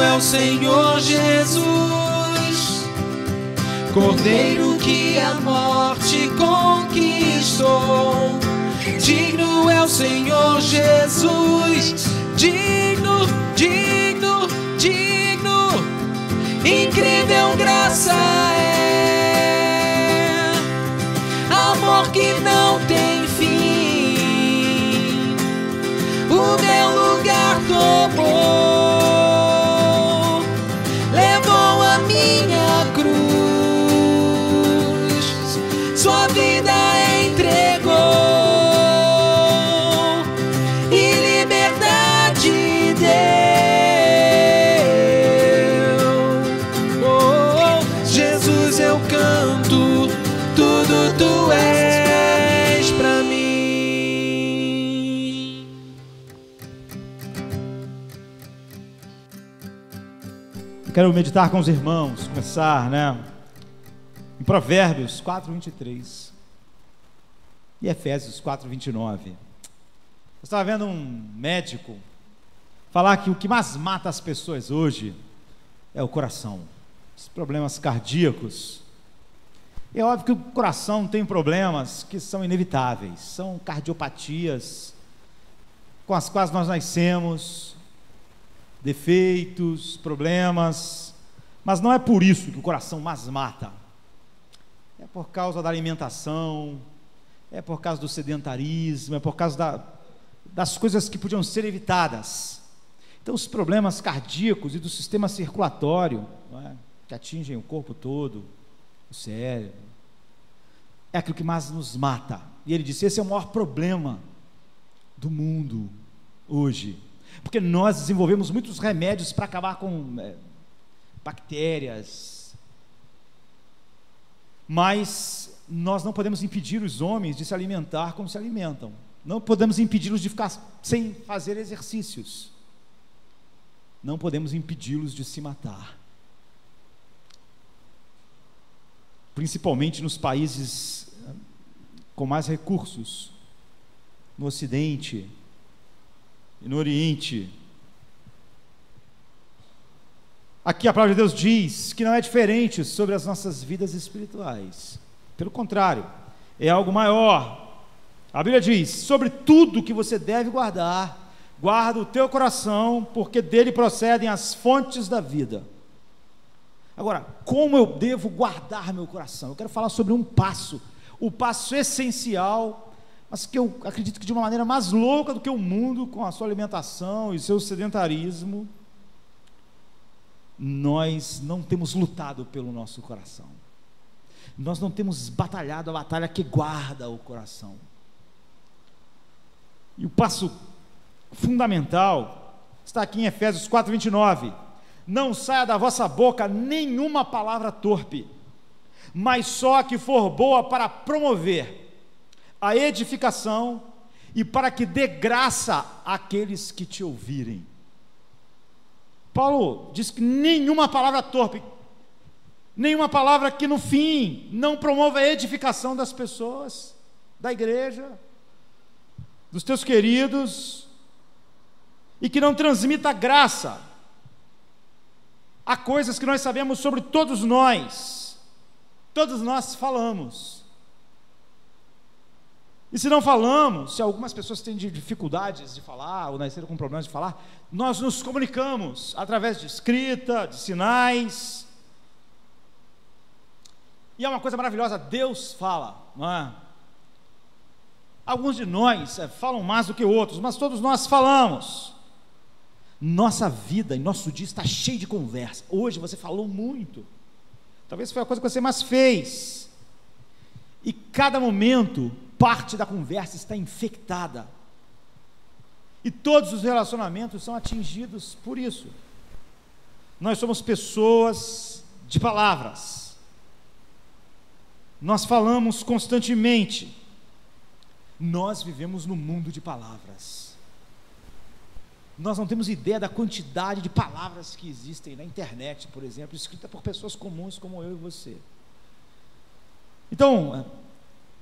é o Senhor Jesus, Cordeiro que a morte conquistou. Digno é o Senhor Jesus, digno, digno, digno. Incrível graça é, amor que não tem fim, o meu lugar tomou, levou a minha cruz, sua vida entregou, e liberdade deu. Oh, Jesus, eu canto, tudo tu és pra mim. Quero meditar com os irmãos, começar, em Provérbios 4:23 e Efésios 4:29. Eu estava vendo um médico falar que o que mais mata as pessoas hoje é o coração, os problemas cardíacos. É óbvio que o coração tem problemas que são inevitáveis, são cardiopatias com as quais nós nascemos, defeitos, problemas, mas não é por isso que o coração mais mata. É por causa da alimentação, é por causa do sedentarismo, é por causa das coisas que podiam ser evitadas. Então os problemas cardíacos e do sistema circulatório, que atingem o corpo todo, o cérebro, é aquilo que mais nos mata. E ele disse, esse é o maior problema do mundo hoje, porque nós desenvolvemos muitos remédios para acabar com bactérias, mas nós não podemos impedir os homens de se alimentar como se alimentam, não podemos impedi-los de ficar sem fazer exercícios, não podemos impedi-los de se matar, principalmente nos países com mais recursos, no Ocidente e no Oriente. Aqui a palavra de Deus diz que não é diferente sobre as nossas vidas espirituais, pelo contrário, é algo maior. A Bíblia diz, sobre tudo que você deve guardar, guarda o teu coração, porque dele procedem as fontes da vida. Agora, como eu devo guardar meu coração? Eu quero falar sobre um passo, o passo essencial, mas que eu acredito que de uma maneira mais louca do que o mundo, com a sua alimentação e seu sedentarismo, nós não temos lutado pelo nosso coração, nós não temos batalhado a batalha que guarda o coração. E o passo fundamental está aqui em Efésios 4:29. Não saia da vossa boca nenhuma palavra torpe, mas só a que for boa para promover a edificação e para que dê graça àqueles que te ouvirem. Paulo diz que nenhuma palavra torpe, nenhuma palavra que no fim não promova a edificação das pessoas, da igreja, dos teus queridos, e que não transmita graça. Há coisas que nós sabemos sobre todos nós falamos, e se não falamos, se algumas pessoas têm dificuldades de falar, ou nasceram com problemas de falar, nós nos comunicamos através de escrita, de sinais, e é uma coisa maravilhosa, Deus fala, não é? Alguns de nós falam mais do que outros, mas todos nós falamos. Nossa vida e nosso dia está cheio de conversa. Hoje você falou muito, talvez foi a coisa que você mais fez, e cada momento, parte da conversa está infectada, e todos os relacionamentos são atingidos por isso. Nós somos pessoas de palavras, nós falamos constantemente, nós vivemos no mundo de palavras. Nós não temos ideia da quantidade de palavras que existem na internet, por exemplo, escrita por pessoas comuns como eu e você. Então,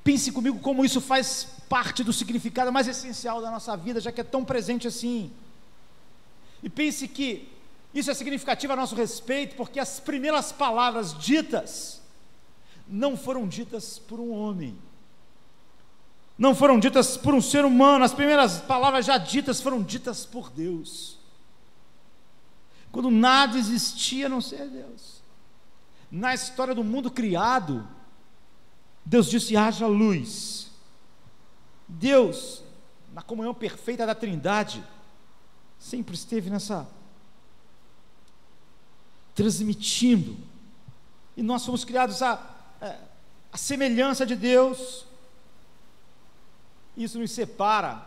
pense comigo como isso faz parte do significado mais essencial da nossa vida, já que é tão presente assim. E pense que Isso é significativo a nosso respeito, porque as primeiras palavras ditas não foram ditas por um homem, não foram ditas por um ser humano. As primeiras palavras já ditas foram ditas por Deus, quando nada existia a não ser Deus. Na história do mundo criado, Deus disse: haja luz. Deus, na comunhão perfeita da Trindade, sempre esteve transmitindo, e nós fomos criados à semelhança de Deus. Isso nos separa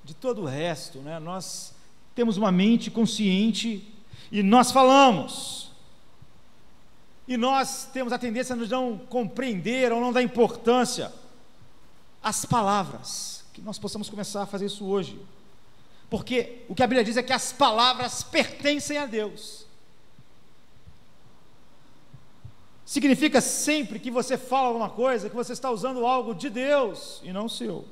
de todo o resto, né? Nós temos uma mente consciente e nós falamos, e nós temos a tendência de não compreender ou não dar importância às palavras. Que nós possamos começar a fazer isso hoje, porque o que a Bíblia diz é que as palavras pertencem a Deus. Significa sempre que você fala alguma coisa, que você está usando algo de Deus e não seu.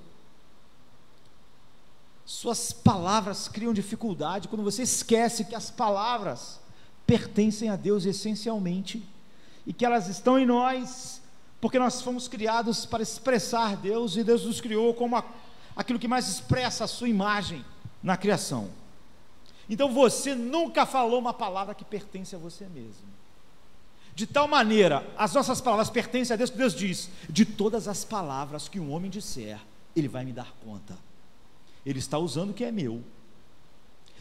Suas palavras criam dificuldade quando você esquece que as palavras pertencem a Deus essencialmente, e que elas estão em nós, porque nós fomos criados para expressar Deus, e Deus nos criou como aquilo que mais expressa a sua imagem na criação. Então você nunca falou uma palavra que pertence a você mesmo. De tal maneira, as nossas palavras pertencem a Deus, que Deus diz: de todas as palavras que um homem disser, ele vai me dar conta. Ele está usando o que é meu,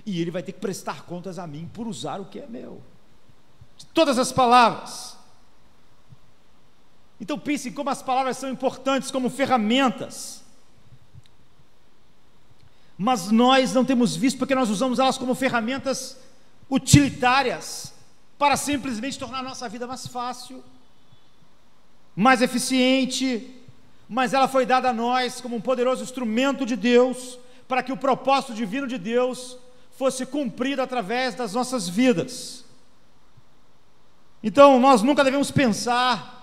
e ele vai ter que prestar contas a mim por usar o que é meu. De todas as palavras. Então pense em como as palavras são importantes como ferramentas, mas nós não temos visto, porque nós usamos elas como ferramentas utilitárias, para simplesmente tornar a nossa vida mais fácil, mais eficiente. Mas ela foi dada a nós como um poderoso instrumento de Deus, para que o propósito divino de Deus fosse cumprido através das nossas vidas. Então nós nunca devemos pensar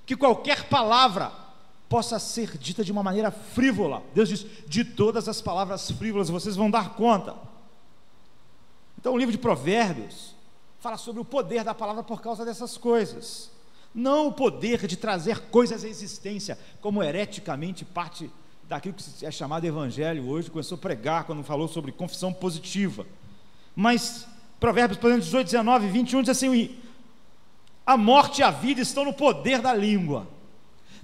que qualquer palavra possa ser dita de uma maneira frívola. Deus diz: de todas as palavras frívolas vocês vão dar conta. Então o livro de Provérbios fala sobre o poder da palavra por causa dessas coisas. Não o poder de trazer coisas à existência, como hereticamente parte daquilo que é chamado evangelho hoje, começou a pregar quando falou sobre confissão positiva. Mas Provérbios, por exemplo, 18, 19 e 21 diz assim: a morte e a vida estão no poder da língua.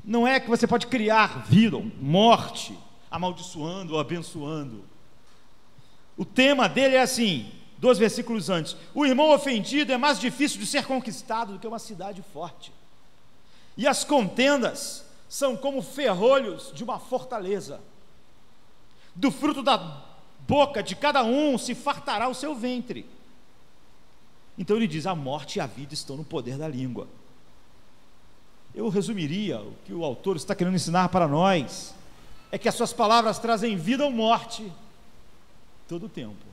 Não é que você pode criar vida ou morte, amaldiçoando ou abençoando. O tema dele é assim, 2 versículos antes: o irmão ofendido é mais difícil de ser conquistado do que uma cidade forte, e as contendas são como ferrolhos de uma fortaleza. Do fruto da boca de cada um se fartará o seu ventre. Então ele diz: a morte e a vida estão no poder da língua. Eu resumiria: o que o autor está querendo ensinar para nós é que as suas palavras trazem vida ou morte todo o tempo.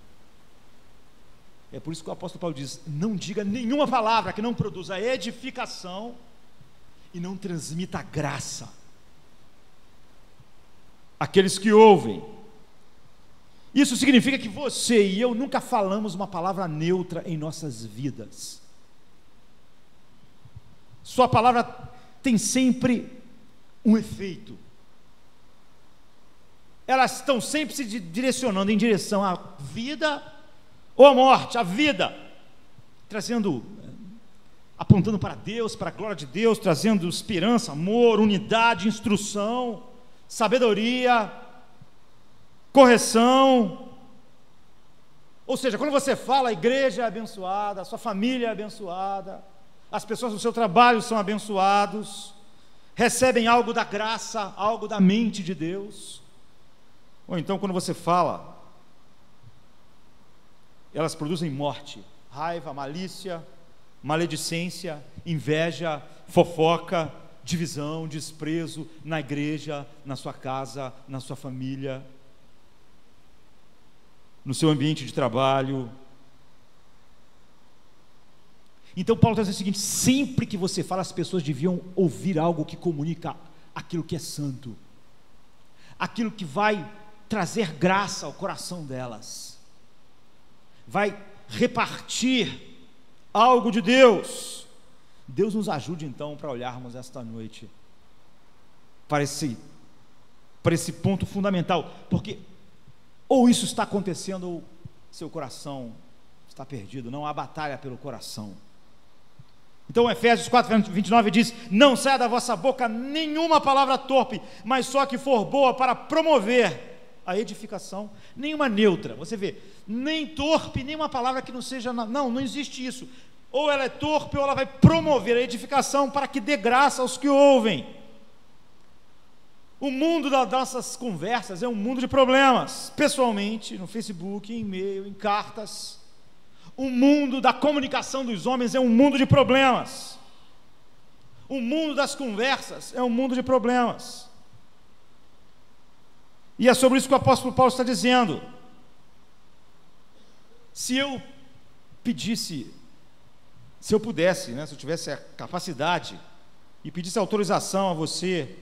É por isso que o apóstolo Paulo diz: não diga nenhuma palavra que não produza edificação e não transmita graça àqueles que ouvem. Isso significa que você e eu nunca falamos uma palavra neutra em nossas vidas. Sua palavra tem sempre um efeito. Elas estão sempre se direcionando em direção à vida ou à morte. A vida, apontando para Deus, para a glória de Deus, trazendo esperança, amor, unidade, instrução, sabedoria, correção. Ou seja, quando você fala, a igreja é abençoada, a sua família é abençoada, as pessoas do seu trabalho são abençoados, recebem algo da graça, algo da mente de Deus. Ou então, quando você fala, elas produzem morte, raiva, malícia, maledicência, inveja, fofoca, divisão, desprezo na igreja, na sua casa, na sua família, no seu ambiente de trabalho. Então Paulo está dizendo o seguinte: sempre que você fala, as pessoas deviam ouvir algo que comunica aquilo que é santo, aquilo que vai trazer graça ao coração delas, vai repartir algo de Deus. Deus nos ajude então para olharmos esta noite para esse ponto fundamental, porque ou isso está acontecendo ou seu coração está perdido. Não há batalha pelo coração. Então Efésios 4:29 diz: não saia da vossa boca nenhuma palavra torpe, mas só que for boa para promover a edificação. Nenhuma neutra, você vê, nem torpe, nem uma palavra que não seja, não existe isso. Ou ela é torpe ou ela vai promover a edificação para que dê graça aos que ouvem. O mundo das nossas conversas é um mundo de problemas, pessoalmente, no Facebook, em e-mail, em cartas. O mundo da comunicação dos homens é um mundo de problemas. O mundo das conversas é um mundo de problemas. E é sobre isso que o apóstolo Paulo está dizendo. Se eu pedisse, se eu pudesse, se eu tivesse a capacidade e pedisse autorização a você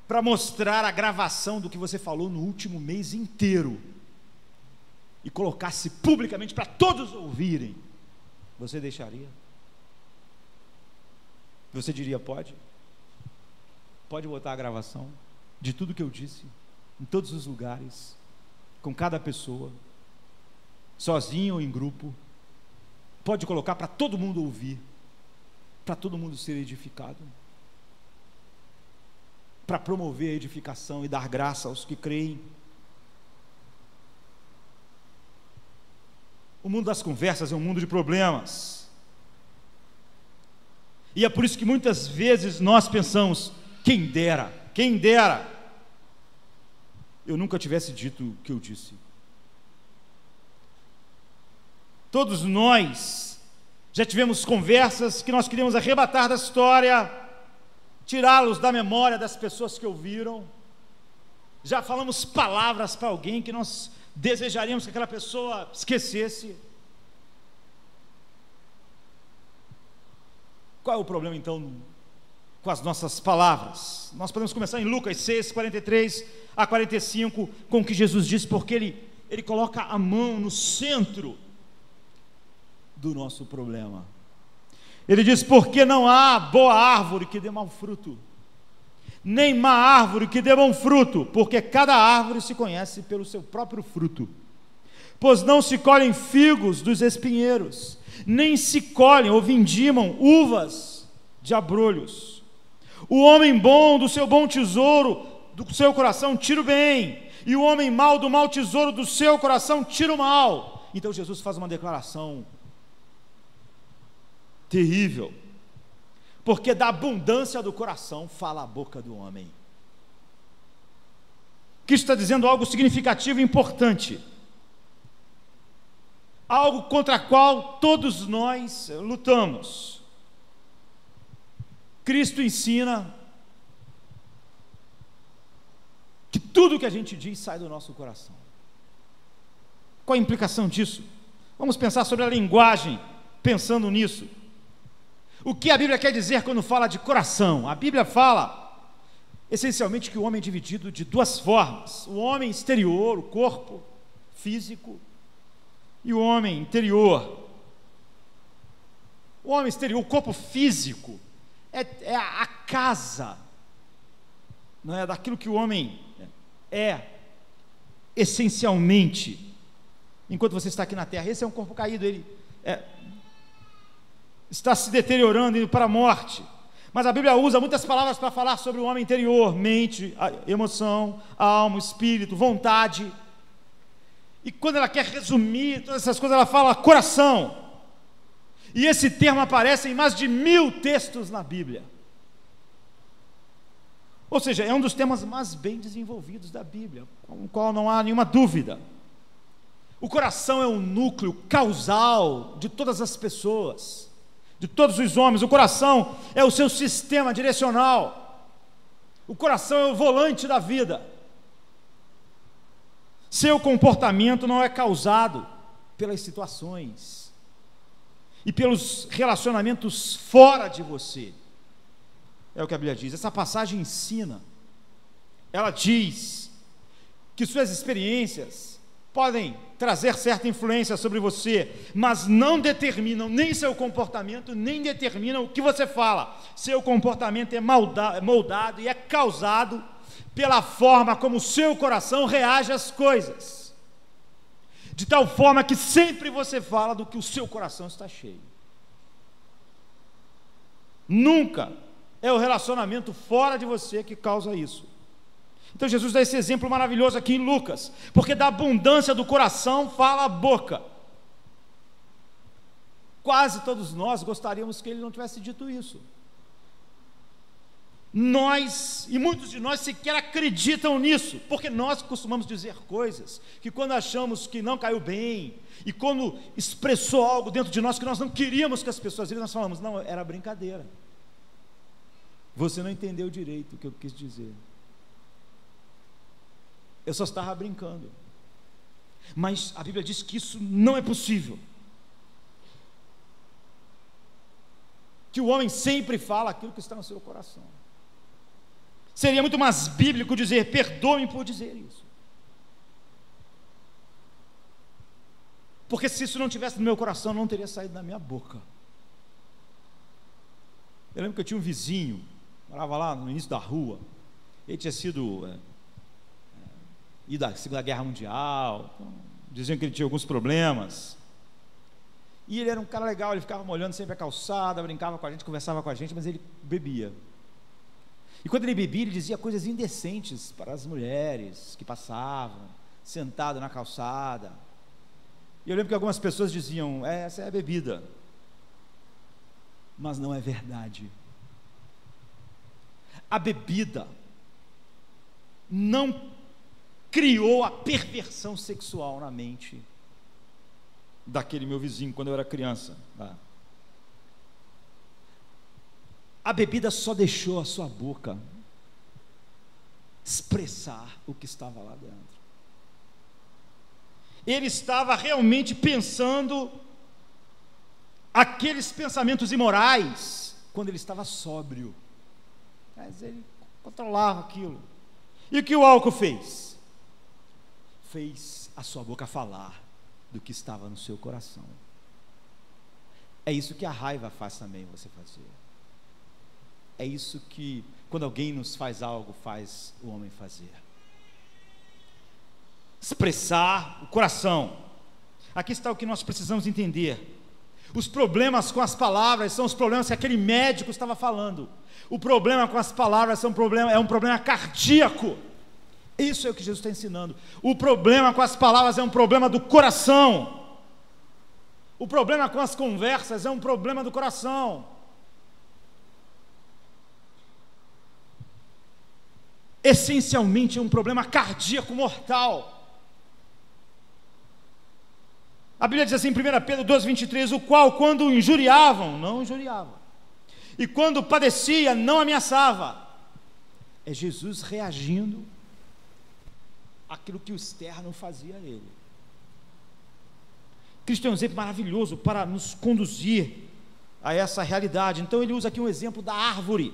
para mostrar a gravação do que você falou no último mês inteiro e colocasse publicamente para todos ouvirem, você deixaria? Você diria: pode botar a gravação de tudo que eu disse, em todos os lugares, com cada pessoa, sozinho ou em grupo, pode colocar para todo mundo ouvir, para todo mundo ser edificado, para promover a edificação e dar graça aos que creem. O mundo das conversas é um mundo de problemas, e é por isso que muitas vezes nós pensamos: quem dera eu nunca tivesse dito o que eu disse. Todos nós já tivemos conversas que nós queríamos arrebatar da história, tirá-los da memória das pessoas que ouviram. Já falamos palavras para alguém que nós desejaríamos que aquela pessoa esquecesse. Qual é o problema então com as nossas palavras? Nós podemos começar em Lucas 6, 43 a 45, com o que Jesus diz, porque ele coloca a mão no centro do nosso problema. Ele diz: porque não há boa árvore que dê mau fruto, nem má árvore que dê bom fruto, porque cada árvore se conhece pelo seu próprio fruto. Pois não se colhem figos dos espinheiros, nem se colhem ou vindimam uvas de abrolhos. O homem bom do seu bom tesouro do seu coração tira o bem, e o homem mau do mau tesouro do seu coração tira o mal. Então Jesus faz uma declaração terrível, porque da abundância do coração fala a boca do homem. Que está dizendo algo significativo e importante, algo contra o qual todos nós lutamos. Cristo ensina que tudo que a gente diz sai do nosso coração. Qual a implicação disso? Vamos pensar sobre a linguagem, pensando nisso. O que a Bíblia quer dizer quando fala de coração? A Bíblia fala, essencialmente, que o homem é dividido de duas formas: o homem exterior, o corpo físico, e o homem interior. O homem exterior, o corpo físico, é a casa, não é, daquilo que o homem é, essencialmente, enquanto você está aqui na terra. Esse é um corpo caído, ele está se deteriorando, indo para a morte. Mas a Bíblia usa muitas palavras para falar sobre o homem interior: mente, emoção, alma, espírito, vontade. E quando ela quer resumir todas essas coisas, ela fala coração. E esse termo aparece em mais de 1000 textos na Bíblia. Ou seja, é um dos temas mais bem desenvolvidos da Bíblia, com o qual não há nenhuma dúvida. O coração é o núcleo causal de todas as pessoas, de todos os homens. O coração é o seu sistema direcional. O coração é o volante da vida. Seu comportamento não é causado pelas situações e pelos relacionamentos fora de você. É o que a Bíblia diz. Essa passagem ensina, ela diz que suas experiências podem trazer certa influência sobre você, mas não determinam nem seu comportamento, nem determinam o que você fala. Seu comportamento é moldado e é causado pela forma como o seu coração reage às coisas, de tal forma que sempre você fala do que o seu coração está cheio. Nunca é o relacionamento fora de você que causa isso. Então Jesus dá esse exemplo maravilhoso aqui em Lucas, porque da abundância do coração fala a boca. Quase todos nós gostaríamos que ele não tivesse dito isso. Nós, e muitos de nós sequer acreditam nisso, porque nós costumamos dizer coisas que quando achamos que não caiu bem, e quando expressou algo dentro de nós que nós não queríamos que as pessoas vissem, nós falamos, não, era brincadeira. Você não entendeu direito o que eu quis dizer. Eu só estava brincando. Mas a Bíblia diz que isso não é possível. Que o homem sempre fala aquilo que está no seu coração. Seria muito mais bíblico dizer, perdoe-me por dizer isso. Porque se isso não tivesse no meu coração, não teria saído da minha boca. Eu lembro que eu tinha um vizinho, morava lá no início da rua. Ele tinha sido e da Segunda Guerra Mundial, então, diziam que ele tinha alguns problemas, e ele era um cara legal, ele ficava molhando sempre a calçada, brincava com a gente, conversava com a gente, mas ele bebia, e quando ele bebia, ele dizia coisas indecentes para as mulheres que passavam, sentado na calçada, e eu lembro que algumas pessoas diziam, essa é a bebida, mas não é verdade. A bebida não criou a perversão sexual na mente daquele meu vizinho quando eu era criança. A bebida só deixou a sua boca expressar o que estava lá dentro. Ele estava realmente pensando aqueles pensamentos imorais quando ele estava sóbrio, mas ele controlava aquilo. E o que o álcool fez? Fez a sua boca falar do que estava no seu coração. É isso que a raiva faz também você fazer. É isso que, quando alguém nos faz algo, faz o homem fazer. Expressar o coração. Aqui está o que nós precisamos entender. Os problemas com as palavras são os problemas que aquele médico estava falando. O problema com as palavras é um problema cardíaco. Isso é o que Jesus está ensinando. O problema com as palavras é um problema do coração. O problema com as conversas é um problema do coração. Essencialmente é um problema cardíaco mortal. A Bíblia diz assim em 1 Pedro 2,23, o qual quando o injuriavam, não injuriava, e quando padecia, não ameaçava. É Jesus reagindo àquilo que o externo fazia a ele. Cristo é um exemplo maravilhoso para nos conduzir a essa realidade. Então ele usa aqui um exemplo da árvore.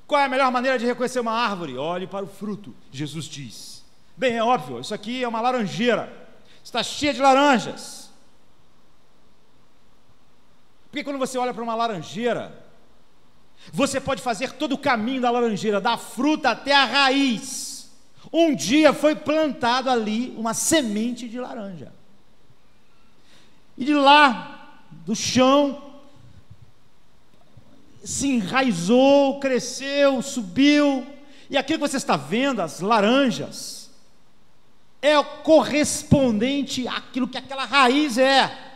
Qual é a melhor maneira de reconhecer uma árvore? Olhe para o fruto, Jesus diz. Bem, é óbvio, isso aqui é uma laranjeira, está cheia de laranjas. Porque quando você olha para uma laranjeira, você pode fazer todo o caminho da laranjeira, da fruta até a raiz. Um dia foi plantado ali uma semente de laranja. E de lá, do chão, se enraizou, cresceu, subiu. E aquilo que você está vendo, as laranjas, é o correspondente àquilo que aquela raiz é.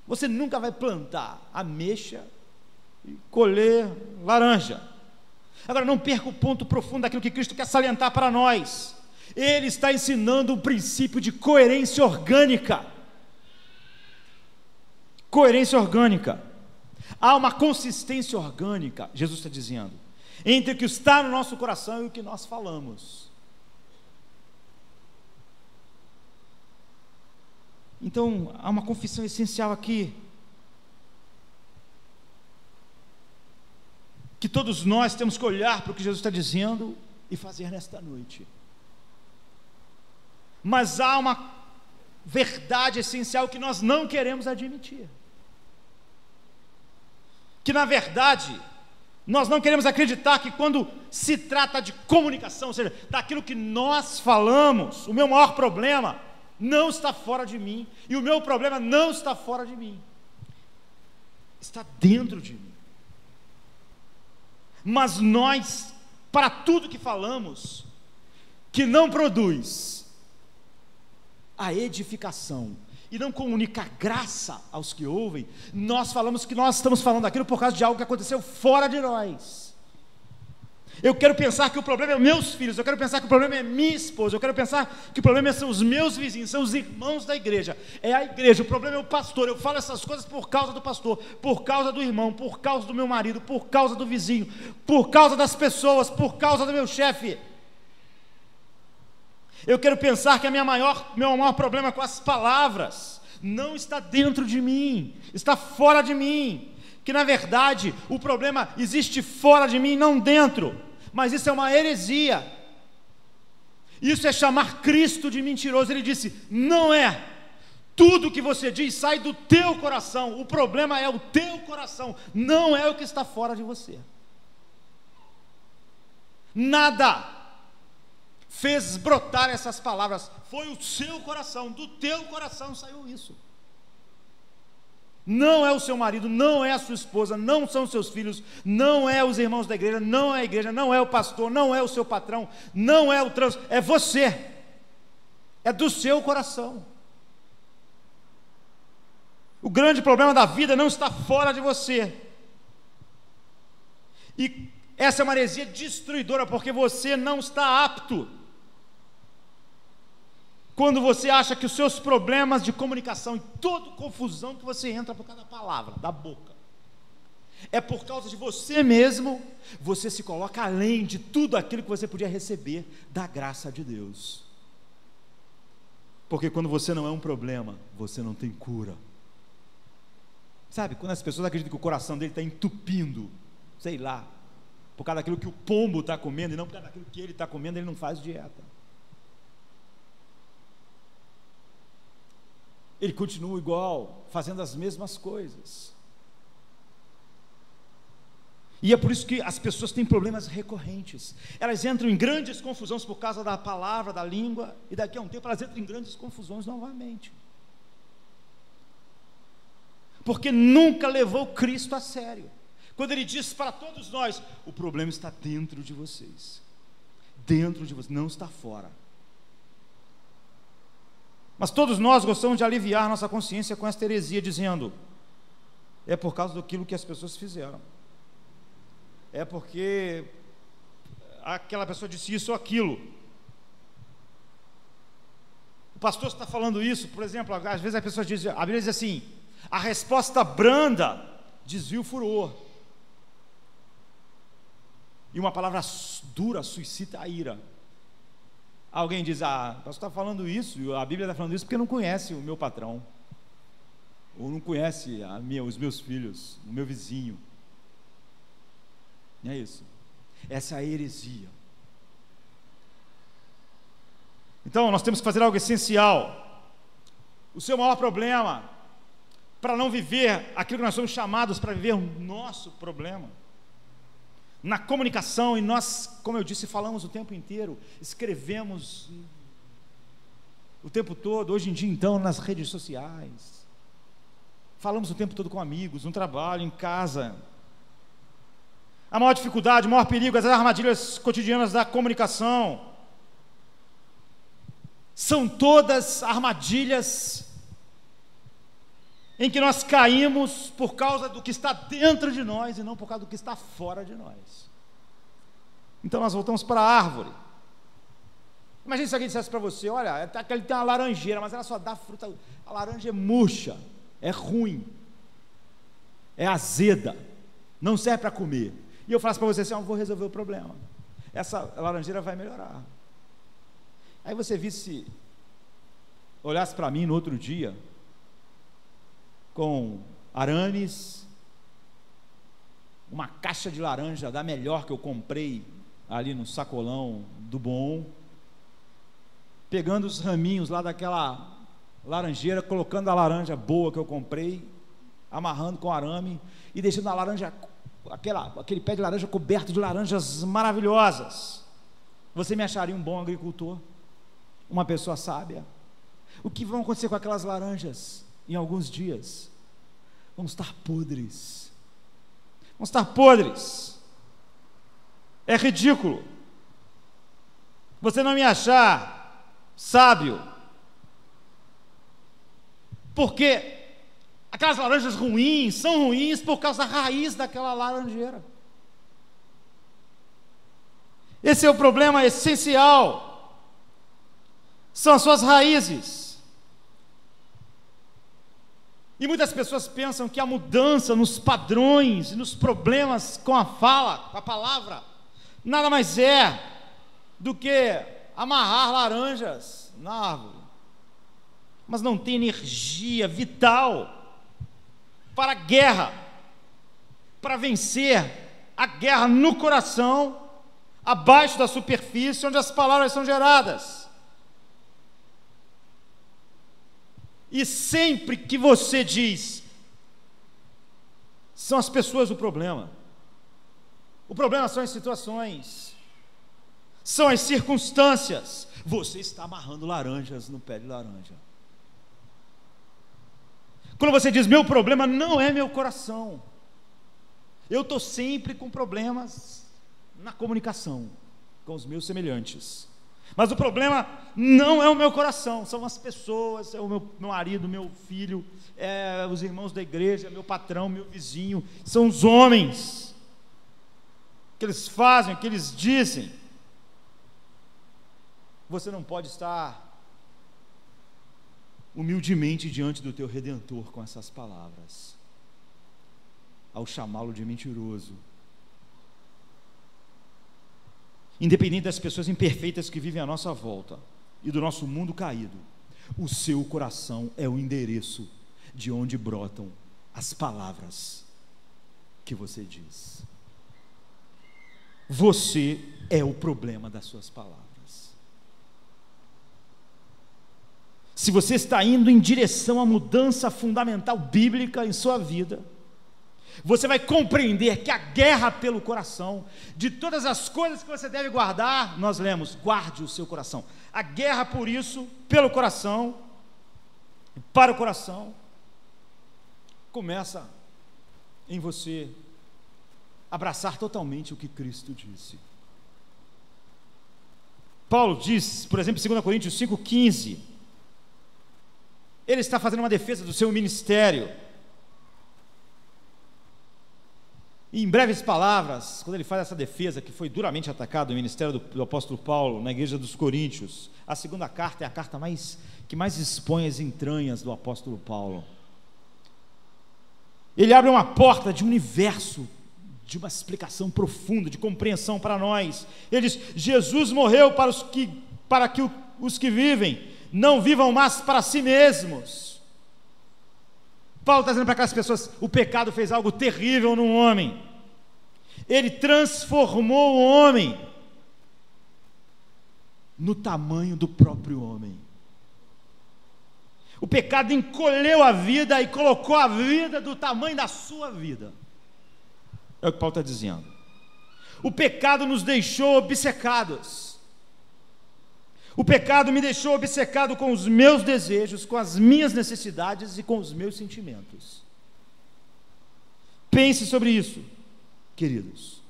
Você nunca vai plantar ameixa e colher laranja. Agora, não perca o ponto profundo daquilo que Cristo quer salientar para nós. Ele está ensinando um princípio de coerência orgânica. Coerência orgânica. Há uma consistência orgânica, Jesus está dizendo, entre o que está no nosso coração e o que nós falamos. Então, há uma confissão essencial aqui, que todos nós temos que olhar para o que Jesus está dizendo e fazer nesta noite. Mas há uma verdade essencial que nós não queremos admitir. Que na verdade, nós não queremos acreditar que quando se trata de comunicação, ou seja, daquilo que nós falamos, o meu maior problema não está fora de mim, e o meu problema não está fora de mim, está dentro de mim. Mas nós, para tudo que falamos, que não produz a edificação e não comunica graça aos que ouvem, nós falamos que nós estamos falando aquilo por causa de algo que aconteceu fora de nós. Eu quero pensar que o problema é meus filhos, eu quero pensar que o problema é minha esposa, eu quero pensar que o problema são os meus vizinhos, são os irmãos da igreja, é a igreja, o problema é o pastor. Eu falo essas coisas por causa do pastor, por causa do irmão, por causa do meu marido, por causa do vizinho, por causa das pessoas, por causa do meu chefe. Eu quero pensar que meu maior problema com as palavras não está dentro de mim, está fora de mim, que na verdade o problema existe fora de mim, não dentro. Mas isso é uma heresia, isso é chamar Cristo de mentiroso. Ele disse: não é, tudo que você diz sai do teu coração, o problema é o teu coração, não é o que está fora de você. Nada fez brotar essas palavras, foi o seu coração, do teu coração saiu isso. Não é o seu marido, não é a sua esposa, não são seus filhos, não é os irmãos da igreja, não é a igreja, não é o pastor, não é o seu patrão, não é o trânsito, é você, é do seu coração. O grande problema da vida não está fora de você, e essa é uma heresia destruidora, porque você não está apto. Quando você acha que os seus problemas de comunicação e toda confusão que você entra por cada palavra da boca é por causa de você mesmo, você se coloca além de tudo aquilo que você podia receber da graça de Deus. Porque quando você não é um problema, você não tem cura. Sabe, quando as pessoas acreditam que o coração dele está entupindo, sei lá, por causa daquilo que o pombo está comendo e não por causa daquilo que ele está comendo, ele não faz dieta. Ele continua igual, fazendo as mesmas coisas. E é por isso que as pessoas têm problemas recorrentes. Elas entram em grandes confusões por causa da palavra, da língua, e daqui a um tempo elas entram em grandes confusões novamente. Porque nunca levou Cristo a sério. Quando ele diz para todos nós: o problema está dentro de vocês. Dentro de vocês, não está fora. Mas todos nós gostamos de aliviar nossa consciência com esta heresia, dizendo: é por causa daquilo que as pessoas fizeram, é porque aquela pessoa disse isso ou aquilo, o pastor está falando isso. Por exemplo, às vezes a pessoa diz, a Bíblia diz assim: a resposta branda desvia o furor, e uma palavra dura suscita a ira. Alguém diz: ah, o pastor está falando isso, a Bíblia está falando isso porque não conhece o meu patrão, ou não conhece os meus filhos, o meu vizinho. Não é isso? Essa é a heresia. Então nós temos que fazer algo essencial. O seu maior problema, para não viver aquilo que nós somos chamados para viver, o nosso problema na comunicação, e nós, como eu disse, falamos o tempo inteiro, escrevemos o tempo todo, hoje em dia então nas redes sociais, falamos o tempo todo com amigos, no trabalho, em casa. A maior dificuldade, o maior perigo, as armadilhas cotidianas da comunicação são todas armadilhas em que nós caímos por causa do que está dentro de nós e não por causa do que está fora de nós. Então nós voltamos para a árvore. Imagina se alguém dissesse para você: olha, ele tem uma laranjeira, mas ela só dá fruta, a laranja é murcha, é ruim, é azeda, não serve para comer. E eu falasse para você assim: eu vou resolver o problema, essa laranjeira vai melhorar. Aí você olhasse para mim no outro dia com arames, uma caixa de laranja da melhor que eu comprei ali no sacolão do Bom, pegando os raminhos lá daquela laranjeira, colocando a laranja boa que eu comprei, amarrando com arame e deixando a laranja, aquele pé de laranja coberto de laranjas maravilhosas. Você me acharia um bom agricultor? Uma pessoa sábia? O que vai acontecer com aquelas laranjas em alguns dias? Vão estar podres. Vão estar podres. É ridículo você não me achar sábio, porque aquelas laranjas ruins são ruins por causa da raiz daquela laranjeira. Esse é o problema essencial, são as suas raízes. E muitas pessoas pensam que a mudança nos padrões e nos problemas com a fala, com a palavra, nada mais é do que amarrar laranjas na árvore, mas não tem energia vital para a guerra, para vencer a guerra no coração, abaixo da superfície, onde as palavras são geradas. E sempre que você diz, são as pessoas o problema são as situações, são as circunstâncias, você está amarrando laranjas no pé de laranja. Quando você diz, meu problema não é meu coração, eu estou sempre com problemas na comunicação com os meus semelhantes, mas o problema não é o meu coração, são as pessoas, é o meu marido, meu filho, os irmãos da igreja, meu patrão, meu vizinho, são os homens, que eles fazem, que eles dizem. Você não pode estar humildemente diante do teu Redentor com essas palavras, ao chamá-lo de mentiroso. Independente das pessoas imperfeitas que vivem à nossa volta e do nosso mundo caído, o seu coração é o endereço de onde brotam as palavras que você diz. Você é o problema das suas palavras. Se você está indo em direção à mudança fundamental bíblica em sua vida, você vai compreender que a guerra pelo coração, de todas as coisas que você deve guardar, nós lemos, guarde o seu coração. A guerra por isso, pelo coração, para o coração, começa em você abraçar totalmente o que Cristo disse. Paulo diz, por exemplo, em 2 Coríntios 5,15, ele está fazendo uma defesa do seu ministério. E em breves palavras, quando ele faz essa defesa, que foi duramente atacado o ministério do apóstolo Paulo na igreja dos Coríntios, a segunda carta é a carta que mais expõe as entranhas do apóstolo Paulo. Ele abre uma porta de um universo, de uma explicação profunda, de compreensão para nós. Ele diz, Jesus morreu para que os que vivem não vivam mais para si mesmos. Paulo está dizendo para aquelas pessoas, o pecado fez algo terrível no homem, ele transformou o homem no tamanho do próprio homem. O pecado encolheu a vida e colocou a vida do tamanho da sua vida. É o que Paulo está dizendo. O pecado nos deixou obcecados. O pecado me deixou obcecado com os meus desejos, com as minhas necessidades e com os meus sentimentos. Pense sobre isso, queridos.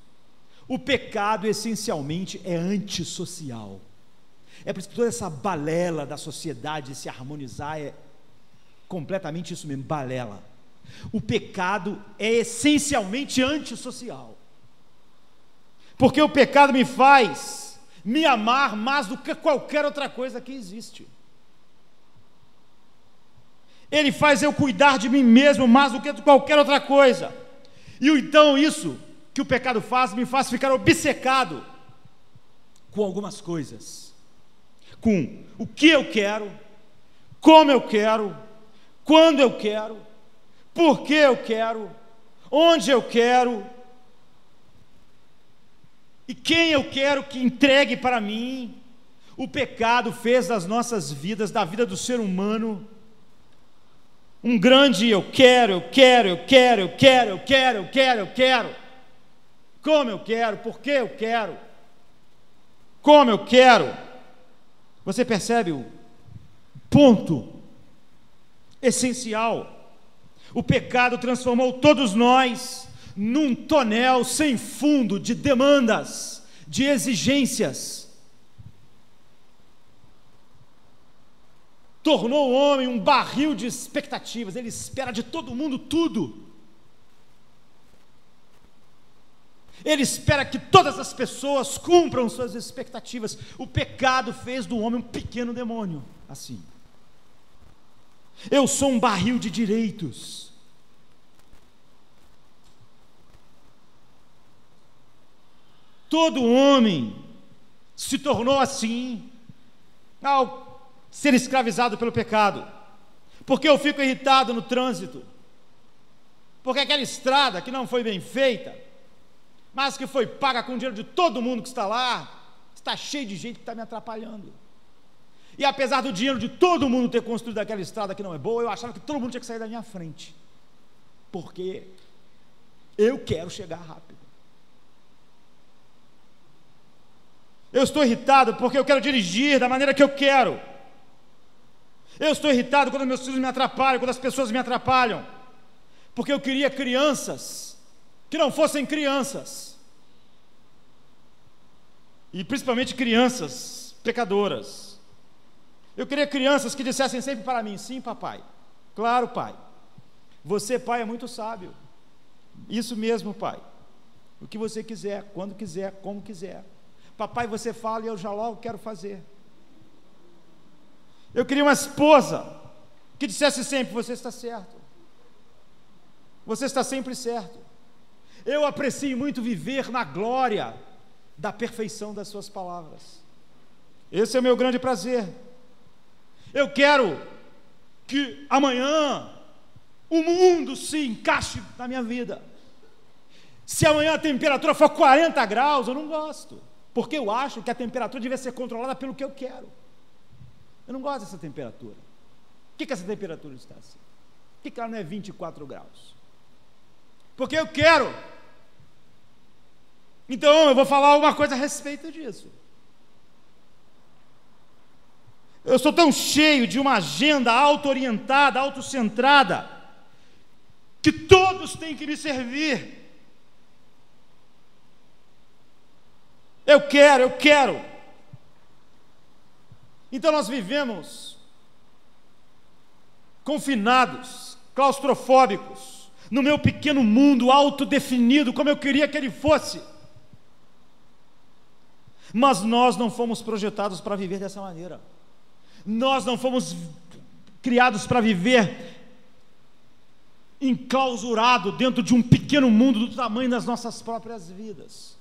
O pecado essencialmente é antissocial. É por isso que toda essa balela da sociedade se harmonizar é completamente isso mesmo, balela. O pecado é essencialmente antissocial. Porque o pecado me faz me amar mais do que qualquer outra coisa que existe. Ele faz eu cuidar de mim mesmo mais do que de qualquer outra coisa. E então isso que o pecado faz, me faz ficar obcecado com algumas coisas. Com o que eu quero, como eu quero, quando eu quero, por que eu quero, onde eu quero, e quem eu quero que entregue para mim, O pecado fez das nossas vidas, da vida do ser humano, um grande eu quero. Como eu quero, por que eu quero, como eu quero. Você percebe o ponto essencial? O pecado transformou todos nós num tonel sem fundo de demandas, de exigências. Tornou o homem um barril de expectativas. Ele espera de todo mundo tudo. Ele espera que todas as pessoas cumpram suas expectativas. O pecado fez do homem um pequeno demônio, assim. Eu sou um barril de direitos. Todo homem se tornou assim ao ser escravizado pelo pecado. Porque eu fico irritado no trânsito, porque aquela estrada que não foi bem feita, mas que foi paga com o dinheiro de todo mundo que está lá, está cheio de gente que está me atrapalhando. E apesar do dinheiro de todo mundo ter construído aquela estrada que não é boa, eu achava que todo mundo tinha que sair da minha frente, porque eu quero chegar rápido. Eu estou irritado porque eu quero dirigir da maneira que eu quero. Eu estou irritado quando meus filhos me atrapalham, quando as pessoas me atrapalham, porque eu queria crianças que não fossem crianças, e principalmente crianças pecadoras. Eu queria crianças que dissessem sempre para mim: sim, papai, claro, pai, você, pai, é muito sábio, isso mesmo, pai, o que você quiser, quando quiser, como quiser, papai, você fala e eu já logo quero fazer. Eu queria uma esposa que dissesse sempre: você está certo, você está sempre certo. Eu aprecio muito viver na glória da perfeição das suas palavras. Esse é o meu grande prazer. Eu quero que amanhã o mundo se encaixe na minha vida. Se amanhã a temperatura for 40 graus, eu não gosto, porque eu acho que a temperatura deve ser controlada pelo que eu quero. Eu não gosto dessa temperatura. Por que essa temperatura está assim? Por que ela não é 24 graus? Porque eu quero. Então eu vou falar uma coisa a respeito disso. Eu sou tão cheio de uma agenda auto-orientada, autocentrada, que todos têm que me servir. Eu quero. Então nós vivemos confinados, claustrofóbicos, no meu pequeno mundo autodefinido, como eu queria que ele fosse. Mas nós não fomos projetados para viver dessa maneira. Nós não fomos criados para viver enclausurado dentro de um pequeno mundo do tamanho das nossas próprias vidas.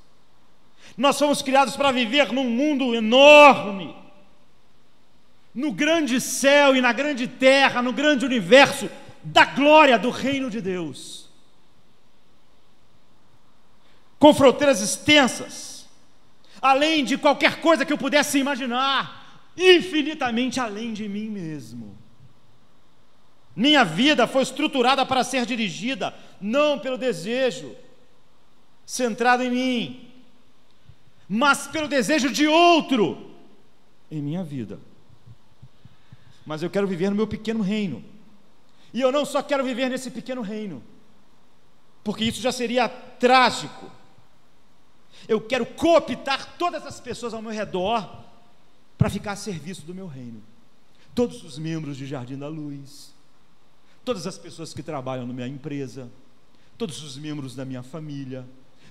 Nós fomos criados para viver num mundo enorme, no grande céu e na grande terra, no grande universo da glória do reino de Deus, com fronteiras extensas, além de qualquer coisa que eu pudesse imaginar, infinitamente além de mim mesmo. Minha vida foi estruturada para ser dirigida não pelo desejo centrado em mim, mas pelo desejo de outro em minha vida. Mas eu quero viver no meu pequeno reino, e eu não só quero viver nesse pequeno reino, porque isso já seria trágico. Eu quero cooptar todas as pessoas ao meu redor para ficar a serviço do meu reino. Todos os membros de Jardim da Luz, todas as pessoas que trabalham na minha empresa, todos os membros da minha família,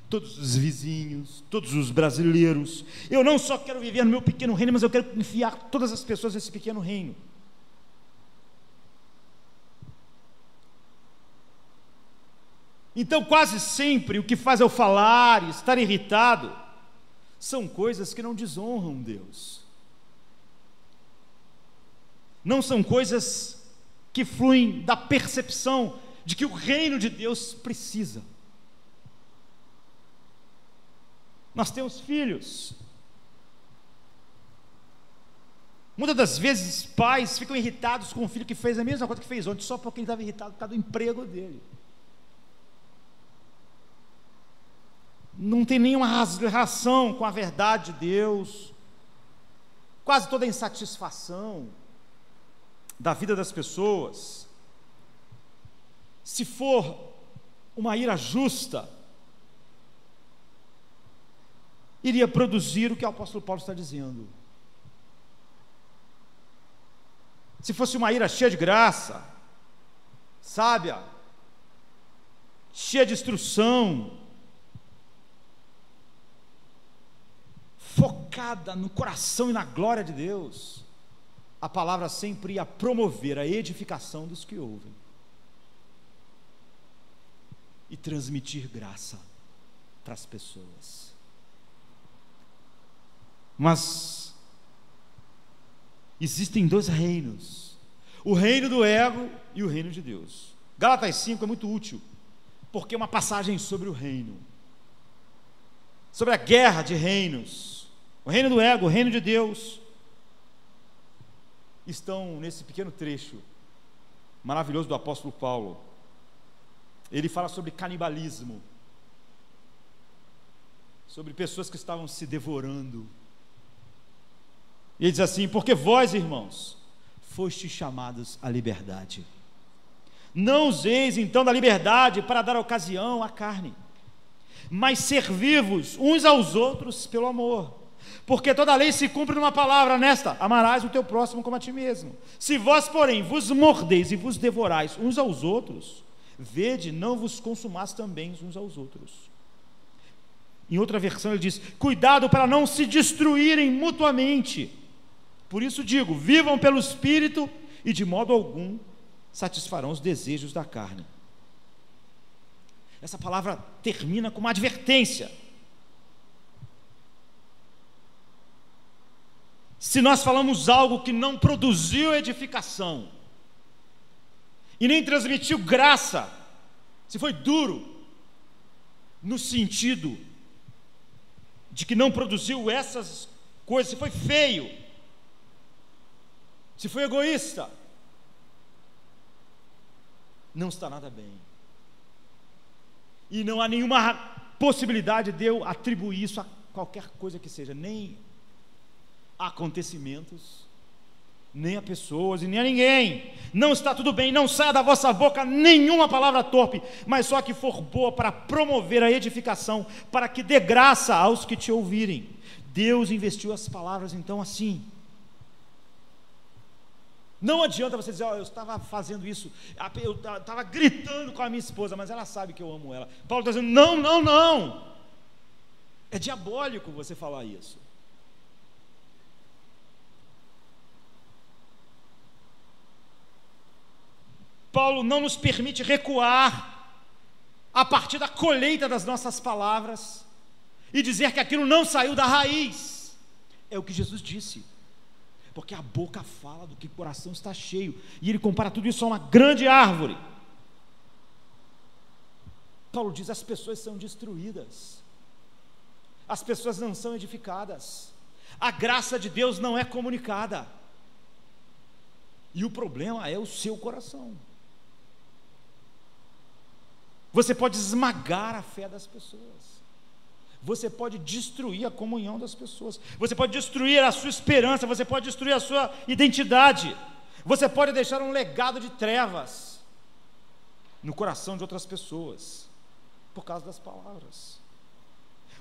todos os vizinhos, todos os brasileiros. Eu não só quero viver no meu pequeno reino, mas eu quero enfiar todas as pessoas nesse pequeno reino. Então, quase sempre, o que faz eu falar e estar irritado são coisas que não desonram Deus. Não são coisas que fluem da percepção de que o reino de Deus precisa. Nós temos filhos. Muitas das vezes, pais ficam irritados com o filho que fez a mesma coisa que fez ontem, só porque ele estava irritado por causa do emprego dele. Não tem nenhuma relação com a verdade de Deus. Quase toda a insatisfação da vida das pessoas, se for uma ira justa, iria produzir o que o apóstolo Paulo está dizendo. Se fosse uma ira cheia de graça, sábia, cheia de instrução, focada no coração e na glória de Deus, a palavra sempre ia promover a edificação dos que ouvem e transmitir graça para as pessoas. Mas existem dois reinos, o reino do ego e o reino de Deus. Gálatas 5 é muito útil, porque é uma passagem sobre o reino, sobre a guerra de reinos. O reino do ego, o reino de Deus, estão nesse pequeno trecho maravilhoso do apóstolo Paulo. Ele fala sobre canibalismo, sobre pessoas que estavam se devorando. E ele diz assim: porque vós, irmãos, fostes chamados à liberdade. Não useis então da liberdade para dar ocasião à carne, mas servi-vos uns aos outros pelo amor. Porque toda a lei se cumpre numa palavra, nesta: amarás o teu próximo como a ti mesmo. Se vós, porém, vos mordeis e vos devorais uns aos outros, vede, não vos consumais também uns aos outros. Em outra versão ele diz: cuidado para não se destruírem mutuamente. Por isso digo, vivam pelo Espírito, e de modo algum satisfarão os desejos da carne. Essa palavra termina com uma advertência. Se nós falamos algo que não produziu edificação e nem transmitiu graça, se foi duro, no sentido de que não produziu essas coisas, se foi feio, se foi egoísta, não está nada bem. E não há nenhuma possibilidade de eu atribuir isso a qualquer coisa que seja, nem a acontecimentos, nem a pessoas e nem a ninguém. Não está tudo bem, não saia da vossa boca nenhuma palavra torpe, mas só que for boa para promover a edificação, para que dê graça aos que te ouvirem. Deus investiu as palavras então assim. Não adianta você dizer: eu estava fazendo isso, eu estava gritando com a minha esposa, mas ela sabe que eu amo ela. Paulo está dizendo: não, é diabólico você falar isso. Paulo não nos permite recuar a partir da colheita das nossas palavras e dizer que aquilo não saiu da raiz. É o que Jesus disse, porque a boca fala do que o coração está cheio, e ele compara tudo isso a uma grande árvore. Paulo diz: as pessoas são destruídas, as pessoas não são edificadas, a graça de Deus não é comunicada, e o problema é o seu coração. Você pode esmagar a fé das pessoas, você pode destruir a comunhão das pessoas, você pode destruir a sua esperança, você pode destruir a sua identidade, você pode deixar um legado de trevas no coração de outras pessoas, por causa das palavras.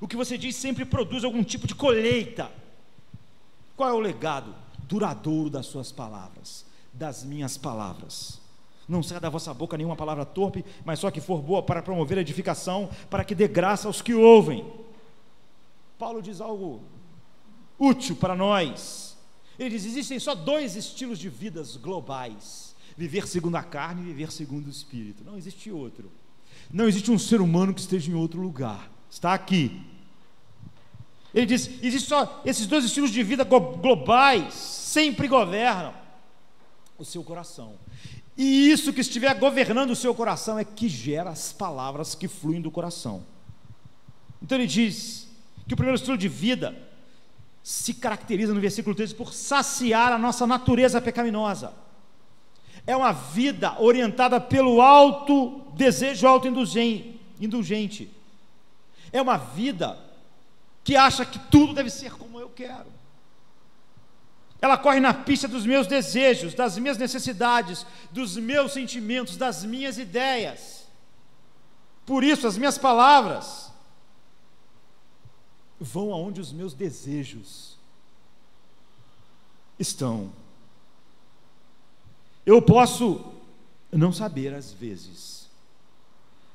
O que você diz sempre produz algum tipo de colheita. Qual é o legado duradouro das suas palavras, das minhas palavras? Não saia da vossa boca nenhuma palavra torpe, mas só que for boa para promover a edificação, para que dê graça aos que ouvem. Paulo diz algo útil para nós. Ele diz: existem só dois estilos de vidas globais: viver segundo a carne e viver segundo o Espírito. Não existe outro. Não existe um ser humano que esteja em outro lugar, está aqui. Ele diz: existem só esses dois estilos de vida globais, sempre governam o seu coração. E isso que estiver governando o seu coração é que gera as palavras que fluem do coração. Então ele diz que o primeiro estilo de vida se caracteriza no versículo 13 por saciar a nossa natureza pecaminosa. É uma vida orientada pelo alto desejo autoindulgente. É uma vida que acha que tudo deve ser como eu quero. Ela corre na pista dos meus desejos, das minhas necessidades, dos meus sentimentos, das minhas ideias. Por isso, as minhas palavras vão aonde os meus desejos estão. Eu posso não saber às vezes,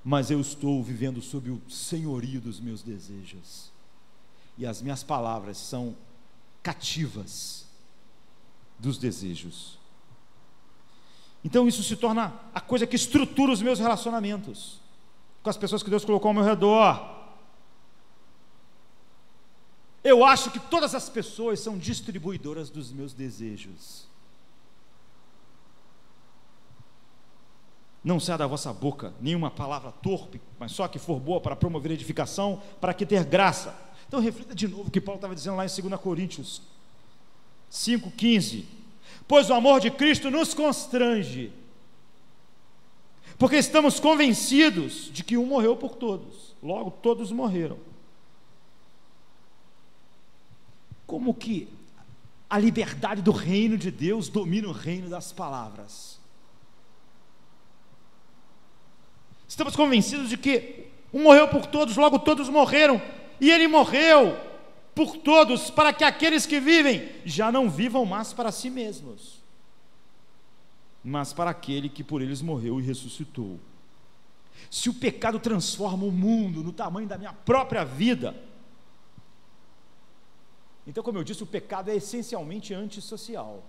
mas eu estou vivendo sob o senhorio dos meus desejos, e as minhas palavras são cativas dos desejos. Então isso se torna a coisa que estrutura os meus relacionamentos com as pessoas que Deus colocou ao meu redor. Eu acho que todas as pessoas são distribuidoras dos meus desejos. Não saia da vossa boca nenhuma palavra torpe, mas só que for boa para promover edificação, para que ter graça. Então reflita de novo o que Paulo estava dizendo lá em 2 Coríntios 5,15. Pois o amor de Cristo nos constrange, porque estamos convencidos de que um morreu por todos, logo todos morreram. Como que a liberdade do reino de Deus domina o reino das palavras? Estamos convencidos de que um morreu por todos, logo todos morreram, e ele morreu por todos, para que aqueles que vivem já não vivam mais para si mesmos, mas para aquele que por eles morreu e ressuscitou. Se o pecado transforma o mundo no tamanho da minha própria vida, então, como eu disse, o pecado é essencialmente antissocial.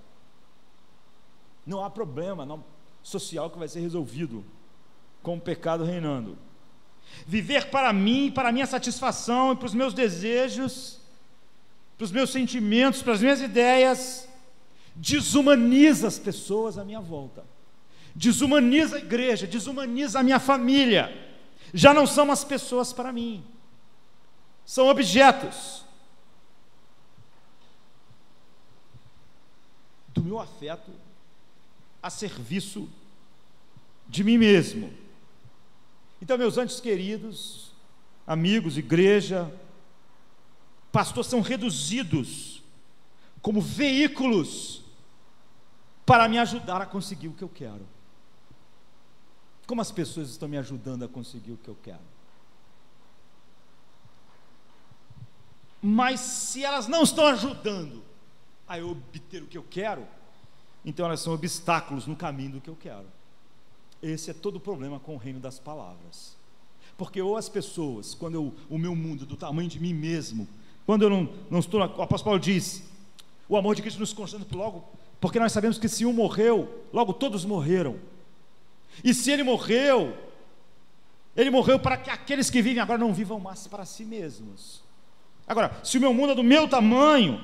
Não há problema social que vai ser resolvido com o pecado reinando. Viver para mim, para a minha satisfação e para os meus desejos, para os meus sentimentos, para as minhas ideias, desumaniza as pessoas à minha volta, desumaniza a igreja, desumaniza a minha família. Já não são as pessoas para mim, são objetos do meu afeto a serviço de mim mesmo. Então, meus antes queridos, amigos, igreja, pastores, são reduzidos como veículos para me ajudar a conseguir o que eu quero. Como as pessoas estão me ajudando a conseguir o que eu quero? Mas se elas não estão ajudando a eu obter o que eu quero, então elas são obstáculos no caminho do que eu quero. Esse é todo o problema com o reino das palavras. Porque ou as pessoas, quando o meu mundo é do tamanho de mim mesmo, quando eu não estou, o apóstolo Paulo diz, o amor de Cristo nos constrange logo, porque nós sabemos que se um morreu, logo todos morreram. E se ele morreu para que aqueles que vivem agora não vivam mais para si mesmos. Agora, se o meu mundo é do meu tamanho,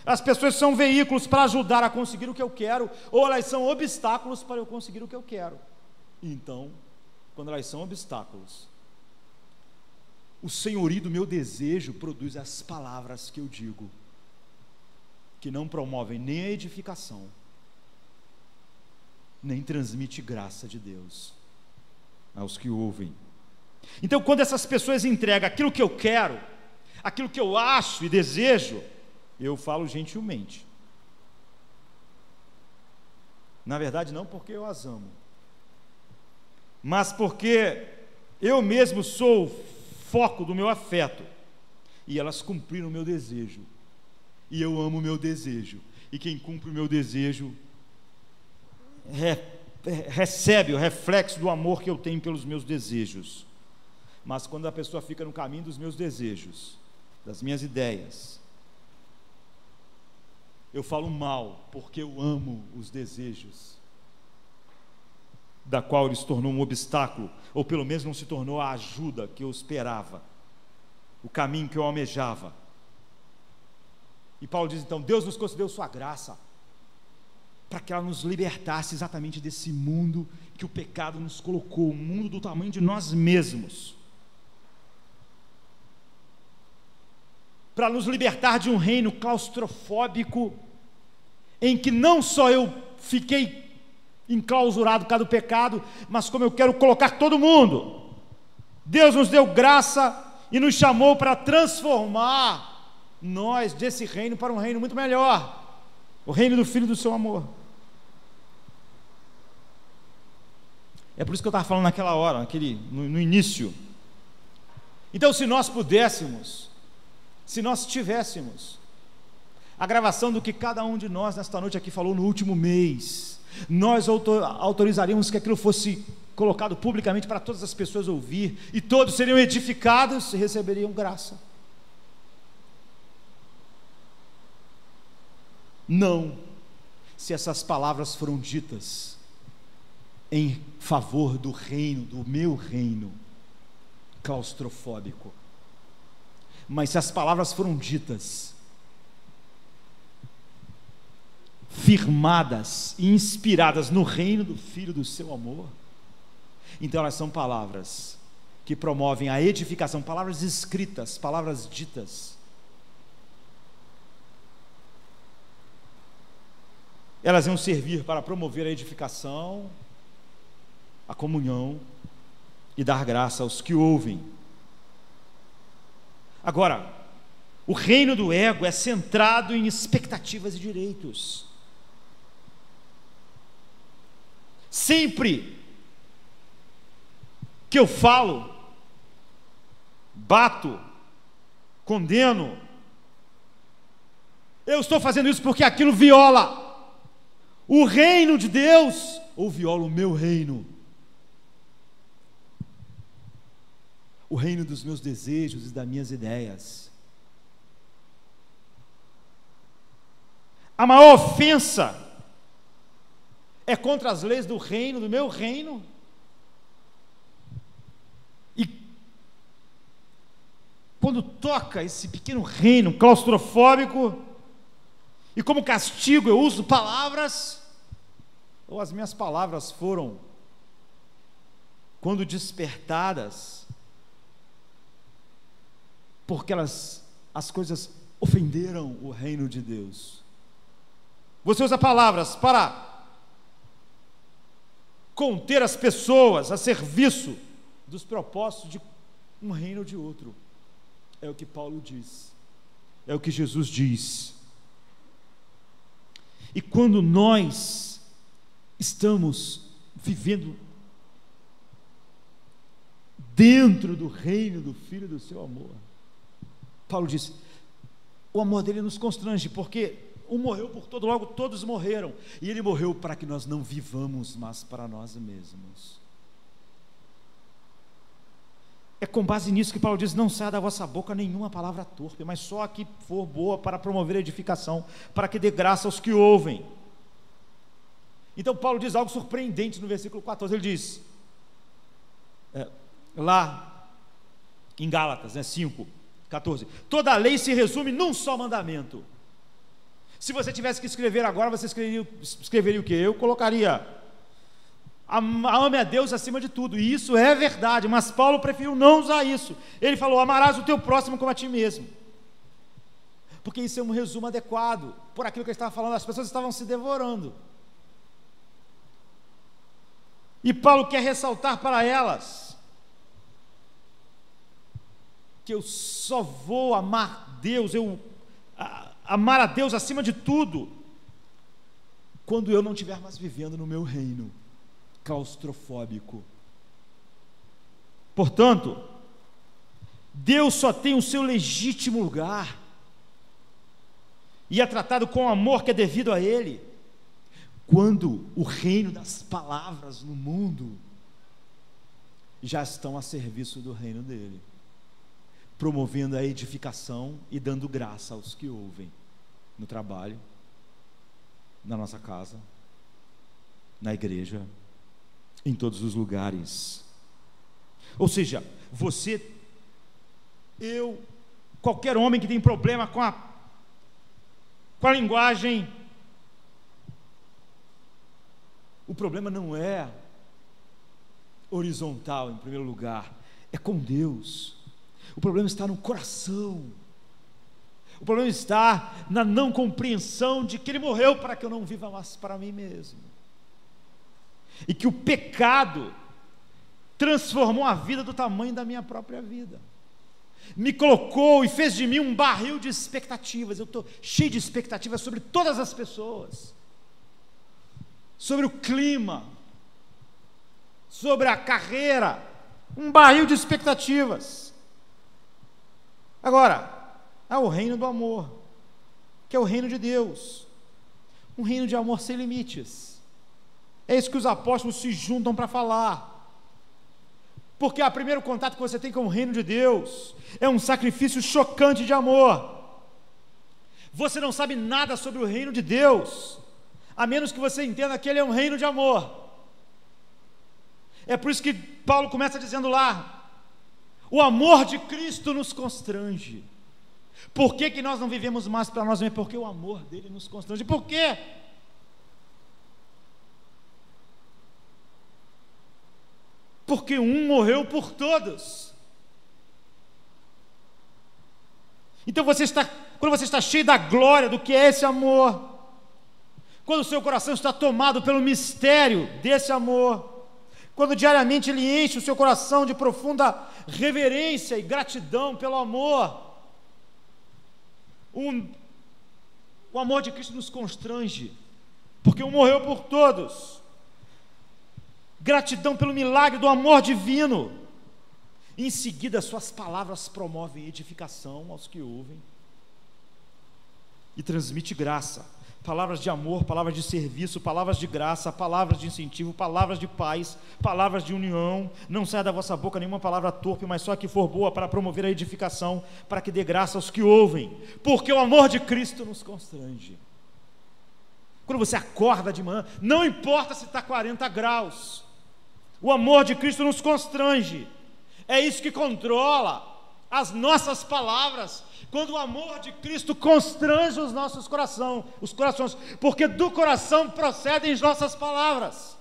as pessoas são veículos para ajudar a conseguir o que eu quero, ou elas são obstáculos para eu conseguir o que eu quero. Então, quando elas são obstáculos, o senhorio do meu desejo produz as palavras que eu digo, que não promovem nem a edificação, nem transmite graça de Deus aos que ouvem. Então, quando essas pessoas entregam aquilo que eu quero, aquilo que eu acho e desejo, eu falo gentilmente. Na verdade, não porque eu as amo, mas porque eu mesmo sou o foco do meu afeto, e elas cumpriram o meu desejo, e eu amo o meu desejo, e quem cumpre o meu desejo recebe o reflexo do amor que eu tenho pelos meus desejos. Mas quando a pessoa fica no caminho dos meus desejos, das minhas ideias, eu falo mal, porque eu amo os desejos, da qual ele se tornou um obstáculo, ou pelo menos não se tornou a ajuda que eu esperava, o caminho que eu almejava. E Paulo diz então, Deus nos concedeu sua graça, para que ela nos libertasse exatamente desse mundo que o pecado nos colocou, um mundo do tamanho de nós mesmos. para nos libertar de um reino claustrofóbico, em que não só eu fiquei enclausurado por causa do pecado, mas como eu quero colocar todo mundo. Deus nos deu graça e nos chamou para transformar nós desse reino para um reino muito melhor, o reino do Filho do seu amor. É por isso que eu estava falando naquela hora, no início. Então, se nós pudéssemos, se nós tivéssemos a gravação do que cada um de nós nesta noite aqui falou no último mês, nós autorizaríamos que aquilo fosse colocado publicamente para todas as pessoas ouvir, e todos seriam edificados e receberiam graça. Não, se essas palavras foram ditas em favor do reino, do meu reino claustrofóbico, mas se as palavras foram ditas firmadas e inspiradas no reino do Filho do seu amor, então elas são palavras que promovem a edificação, palavras escritas, palavras ditas. Elas iam servir para promover a edificação, a comunhão e dar graça aos que ouvem. Agora, o reino do ego é centrado em expectativas e direitos. Sempre que eu falo, bato, condeno, eu estou fazendo isso porque aquilo viola o reino de Deus ou viola o meu reino, o reino dos meus desejos e das minhas ideias. A maior ofensa é contra as leis do reino, do meu reino. E quando toca esse pequeno reino claustrofóbico, e como castigo eu uso palavras, ou as minhas palavras foram, quando despertadas, porque as coisas ofenderam o reino de Deus. Você usa palavras para conter as pessoas a serviço dos propósitos de um reino ou de outro. É o que Paulo diz, é o que Jesus diz. E quando nós estamos vivendo dentro do reino do Filho do seu amor, Paulo diz, o amor dele nos constrange, porque um morreu por todo, logo todos morreram, e ele morreu para que nós não vivamos mais para nós mesmos. É com base nisso que Paulo diz, não saia da vossa boca nenhuma palavra torpe, mas só a que for boa para promover a edificação, para que dê graça aos que ouvem. Então Paulo diz algo surpreendente no versículo 14, ele diz, lá em Gálatas, 5:14, toda a lei se resume num só mandamento. Se você tivesse que escrever agora, você escreveria o quê? Eu colocaria, ame a Deus acima de tudo, e isso é verdade, mas Paulo preferiu não usar isso. Ele falou, amarás o teu próximo como a ti mesmo, porque isso é um resumo adequado, por aquilo que ele estava falando, as pessoas estavam se devorando, e Paulo quer ressaltar para elas, que eu só vou amar Deus, amar a Deus acima de tudo, quando eu não estiver mais vivendo no meu reino claustrofóbico. Portanto, Deus só tem o seu legítimo lugar, e é tratado com o amor que é devido a Ele, quando o reino das palavras no mundo já estão a serviço do reino dele, promovendo a edificação e dando graça aos que ouvem, no trabalho, na nossa casa, na igreja, em todos os lugares. Ou seja, você, eu, qualquer homem que tem problema com a linguagem, o problema não é horizontal em primeiro lugar, é com Deus. O problema está no coração. O problema está na não compreensão de que Ele morreu para que eu não viva mais para mim mesmo, e que o pecado transformou a vida do tamanho da minha própria vida, me colocou e fez de mim um barril de expectativas. Eu estou cheio de expectativas sobre todas as pessoas, sobre o clima, sobre a carreira, um barril de expectativas. Agora, há o reino do amor, que é o reino de Deus, um reino de amor sem limites. É isso que os apóstolos se juntam para falar, porque o primeiro contato que você tem com o reino de Deus é um sacrifício chocante de amor. Você não sabe nada sobre o reino de Deus, a menos que você entenda que ele é um reino de amor. É por isso que Paulo começa dizendo lá: o amor de Cristo nos constrange. Por que nós não vivemos mais para nós mesmos? Porque o amor dele nos constrange. Por quê? Porque um morreu por todos. Então quando você está cheio da glória do que é esse amor, quando o seu coração está tomado pelo mistério desse amor, quando diariamente ele enche o seu coração de profunda reverência e gratidão pelo amor, o amor de Cristo nos constrange, porque um morreu por todos. Gratidão pelo milagre do amor divino. Em seguida, suas palavras promovem edificação aos que ouvem e transmite graça. Palavras de amor, palavras de serviço, palavras de graça, palavras de incentivo, palavras de paz, palavras de união. Não saia da vossa boca nenhuma palavra torpe, mas só a que for boa para promover a edificação, para que dê graça aos que ouvem, porque o amor de Cristo nos constrange. Quando você acorda de manhã, não importa se está 40 graus, o amor de Cristo nos constrange. É isso que controla as nossas palavras, quando o amor de Cristo constrange os nossos corações, porque do coração procedem as nossas palavras.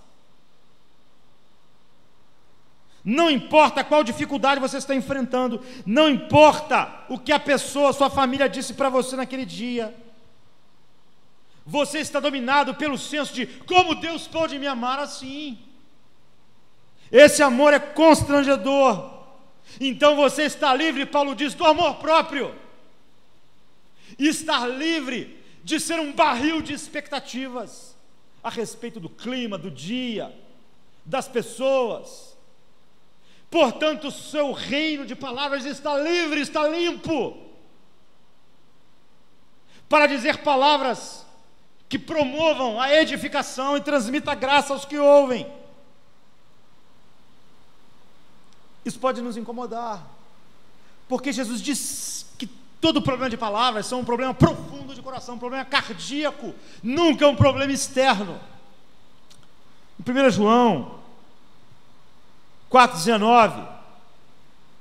Não importa qual dificuldade você está enfrentando, não importa o que a pessoa, sua família disse para você naquele dia, você está dominado pelo senso de como Deus pode me amar assim. Esse amor é constrangedor. Então você está livre, Paulo diz, do amor próprio, e estar livre de ser um barril de expectativas a respeito do clima, do dia, das pessoas. Portanto, o seu reino de palavras está livre, está limpo, para dizer palavras que promovam a edificação e transmitam a graça aos que ouvem. Isso pode nos incomodar, porque Jesus diz que todo problema de palavras são um problema profundo de coração, um problema cardíaco, nunca um problema externo. Em 1 João 4,19,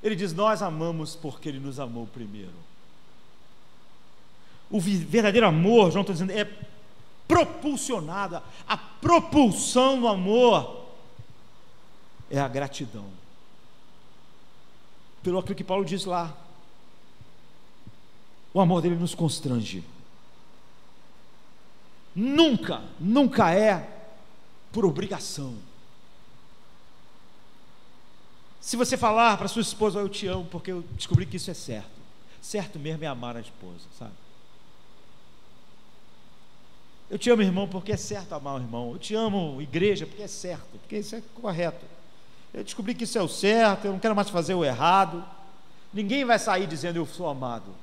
ele diz: nós amamos porque ele nos amou primeiro. O verdadeiro amor, João está dizendo, é propulsionado, a propulsão do amor é a gratidão, pelo aquilo que Paulo diz lá. O amor dele nos constrange. Nunca é por obrigação. Se você falar para sua esposa: eu te amo porque eu descobri que isso é certo. Certo mesmo é amar a esposa, sabe? Eu te amo, irmão, porque é certo amar o irmão. Eu te amo, igreja, porque é certo, porque isso é correto. Eu descobri que isso é o certo, eu não quero mais fazer o errado. Ninguém vai sair dizendo eu sou amado.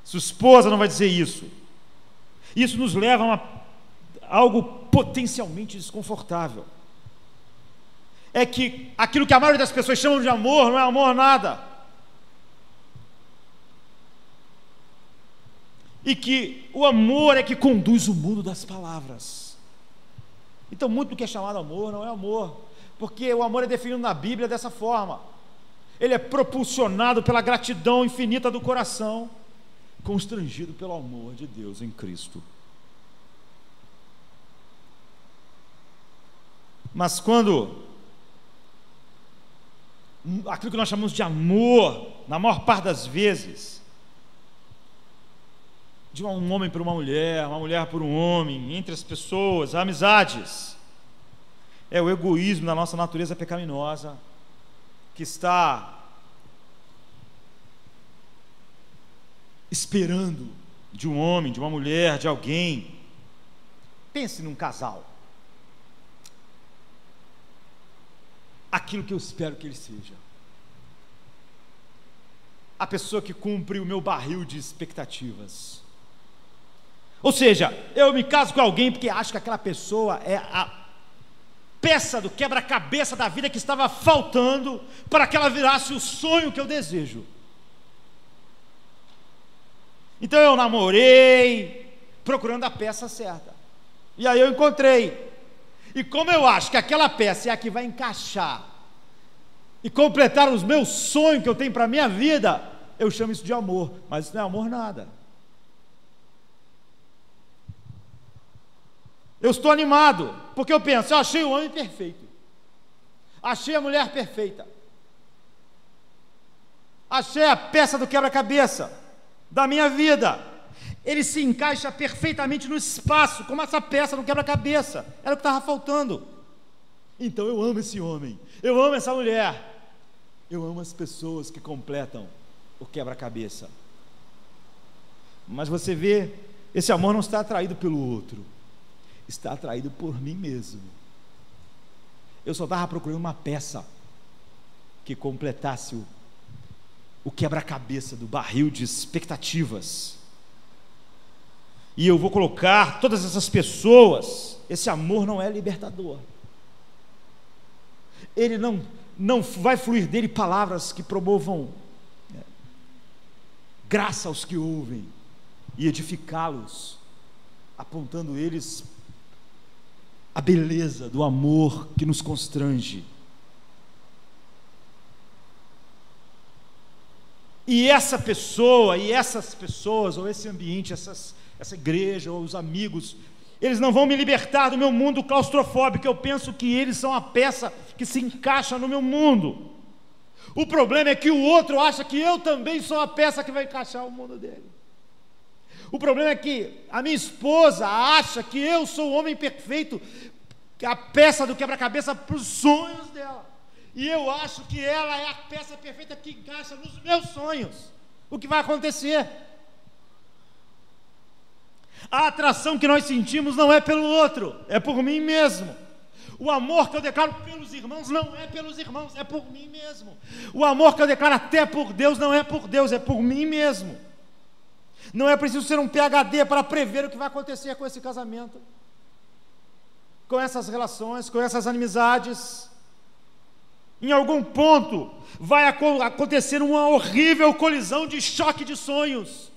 Sua esposa não vai dizer isso. Isso nos leva a algo potencialmente desconfortável. É que aquilo que a maioria das pessoas chamam de amor não é amor nada. E que o amor é que conduz o mundo das palavras. Então, muito do que é chamado amor não é amor, porque o amor é definido na Bíblia dessa forma. Ele é propulsionado pela gratidão infinita do coração, constrangido pelo amor de Deus em Cristo. Mas quando aquilo que nós chamamos de amor, na maior parte das vezes, de um homem por uma mulher por um homem, entre as pessoas, amizades. É o egoísmo da nossa natureza pecaminosa que está esperando de um homem, de uma mulher, de alguém. Pense num casal. Aquilo que eu espero que ele seja. A pessoa que cumpre o meu barril de expectativas. Ou seja, eu me caso com alguém porque acho que aquela pessoa é a peça do quebra-cabeça da vida que estava faltando para que ela virasse o sonho que eu desejo. Então eu namorei procurando a peça certa, e aí eu encontrei, e como eu acho que aquela peça é a que vai encaixar e completar os meus sonhos que eu tenho para a minha vida, eu chamo isso de amor, mas isso não é amor nada. Eu estou animado, porque eu penso, eu achei o homem perfeito, achei a mulher perfeita, achei a peça do quebra-cabeça da minha vida, ele se encaixa perfeitamente no espaço, como essa peça no quebra-cabeça, era o que estava faltando. Então eu amo esse homem, eu amo essa mulher, eu amo as pessoas que completam o quebra-cabeça. Mas você vê, esse amor não está atraído pelo outro, está atraído por mim mesmo. Eu só estava procurando uma peça que completasse o quebra-cabeça do barril de expectativas, e eu vou colocar todas essas pessoas. Esse amor não é libertador, ele não vai fluir dele palavras que promovam graça aos que ouvem e edificá-los, apontando eles a beleza do amor que nos constrange. E essa pessoa, e essas pessoas, ou esse ambiente, essa igreja, ou os amigos, eles não vão me libertar do meu mundo claustrofóbico. Eu penso que eles são a peça que se encaixa no meu mundo. O problema é que o outro acha que eu também sou a peça que vai encaixar o mundo dele. O problema é que a minha esposa acha que eu sou o homem perfeito, a peça do quebra-cabeça para os sonhos dela. E eu acho que ela é a peça perfeita que encaixa nos meus sonhos. O que vai acontecer? A atração que nós sentimos não é pelo outro, é por mim mesmo. O amor que eu declaro pelos irmãos não é pelos irmãos, é por mim mesmo. O amor que eu declaro até por Deus não é por Deus, é por mim mesmo. Não é preciso ser um PhD para prever o que vai acontecer com esse casamento, com essas relações, com essas amizades. Em algum ponto vai acontecer uma horrível colisão de choque de sonhos,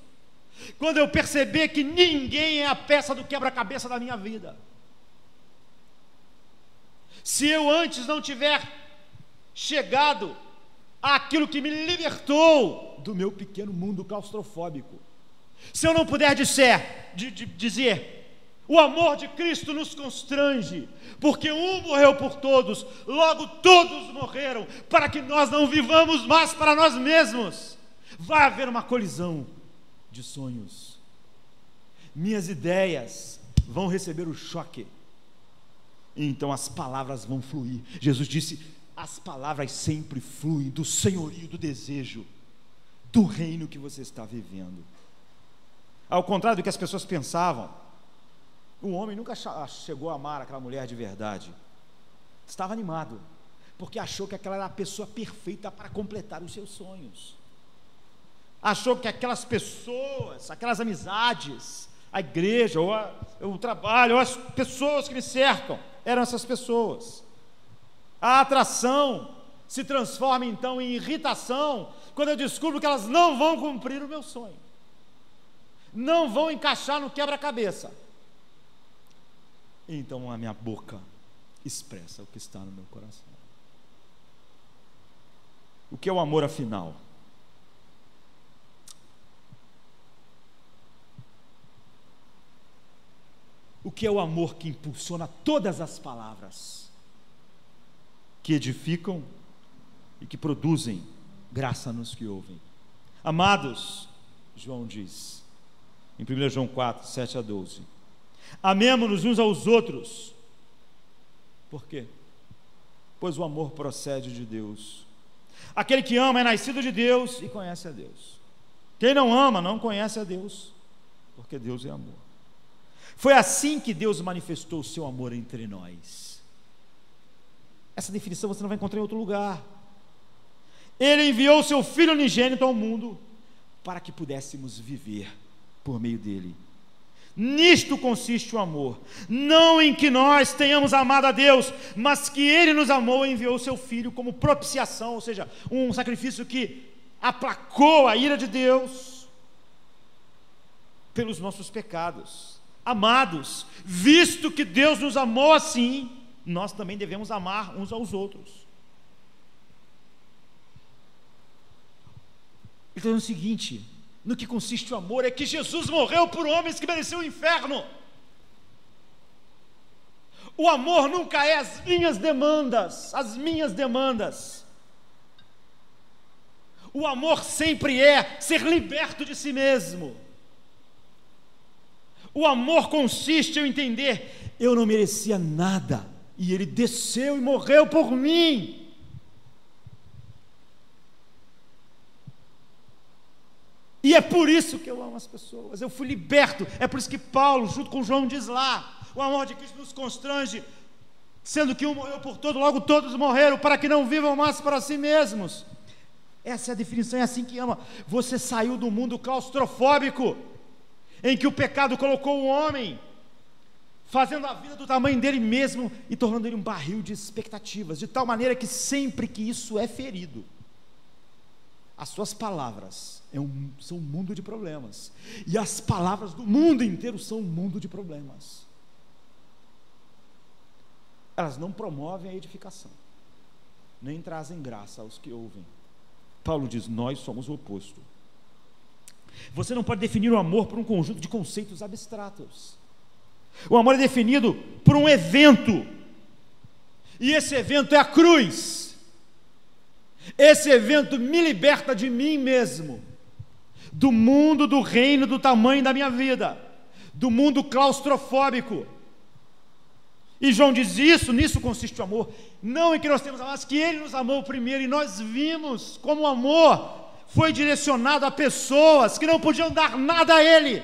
quando eu perceber que ninguém é a peça do quebra-cabeça da minha vida. Se eu antes não tiver chegado àquilo que me libertou do meu pequeno mundo claustrofóbico, se eu não puder dizer o amor de Cristo nos constrange, porque um morreu por todos, logo todos morreram, para que nós não vivamos mais para nós mesmos, vai haver uma colisão de sonhos. Minhas ideias vão receber o choque, então as palavras vão fluir. Jesus disse: as palavras sempre fluem do senhorio do desejo, do reino que você está vivendo. Ao contrário do que as pessoas pensavam, o homem nunca chegou a amar aquela mulher de verdade. Estava animado, porque achou que aquela era a pessoa perfeita para completar os seus sonhos. Achou que aquelas pessoas, aquelas amizades, a igreja, ou o trabalho, ou as pessoas que me cercam, eram essas pessoas. A atração se transforma então em irritação, quando eu descubro que elas não vão cumprir o meu sonho, não vão encaixar no quebra-cabeça. Então a minha boca expressa o que está no meu coração. O que é o amor afinal? O que é o amor que impulsiona todas as palavras que edificam e que produzem graça nos que ouvem? Amados, João diz, em 1 João 4, 7 a 12. Amemo-nos uns aos outros. Por quê? Pois o amor procede de Deus. Aquele que ama é nascido de Deus e conhece a Deus. Quem não ama não conhece a Deus, porque Deus é amor. Foi assim que Deus manifestou o seu amor entre nós. Essa definição você não vai encontrar em outro lugar. Ele enviou o seu Filho unigênito ao mundo para que pudéssemos viver por meio dele. Nisto consiste o amor, não em que nós tenhamos amado a Deus, mas que Ele nos amou e enviou o seu Filho como propiciação, ou seja, um sacrifício que aplacou a ira de Deus pelos nossos pecados. Amados, visto que Deus nos amou assim, nós também devemos amar uns aos outros. Ele está dizendo o seguinte: no que consiste o amor é que Jesus morreu por homens que mereciam o inferno. O amor nunca é as minhas demandas. O amor sempre é ser liberto de si mesmo. O amor consiste em entender: eu não merecia nada, e Ele desceu e morreu por mim. E é por isso que eu amo as pessoas, eu fui liberto. É por isso que Paulo, junto com João, diz lá: o amor de Cristo nos constrange, sendo que um morreu por todos, logo todos morreram, para que não vivam mais para si mesmos. Essa é a definição, é assim que ama. Você saiu do mundo claustrofóbico, em que o pecado colocou o homem, fazendo a vida do tamanho dele mesmo e tornando ele um barril de expectativas, de tal maneira que sempre que isso é ferido, as suas palavras são um mundo de problemas, e as palavras do mundo inteiro são um mundo de problemas. Elas não promovem a edificação, nem trazem graça aos que ouvem. Paulo diz: nós somos o oposto. Você não pode definir o amor por um conjunto de conceitos abstratos. O amor é definido por um evento, e esse evento é a cruz. Esse evento me liberta de mim mesmo, do mundo, do reino, do tamanho da minha vida, do mundo claustrofóbico. E João diz isso: nisso consiste o amor, não em que nós temos amado, mas que Ele nos amou primeiro. E nós vimos como o amor foi direcionado a pessoas que não podiam dar nada a Ele,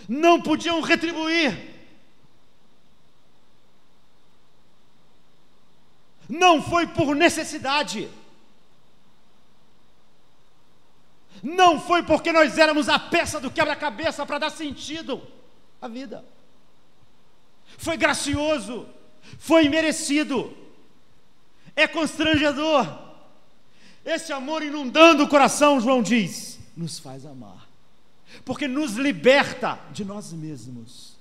não podiam retribuir. Não foi por necessidade, não foi porque nós éramos a peça do quebra-cabeça para dar sentido à vida. Foi gracioso, foi merecido, é constrangedor. Esse amor inundando o coração, João diz, nos faz amar, porque nos liberta de nós mesmos.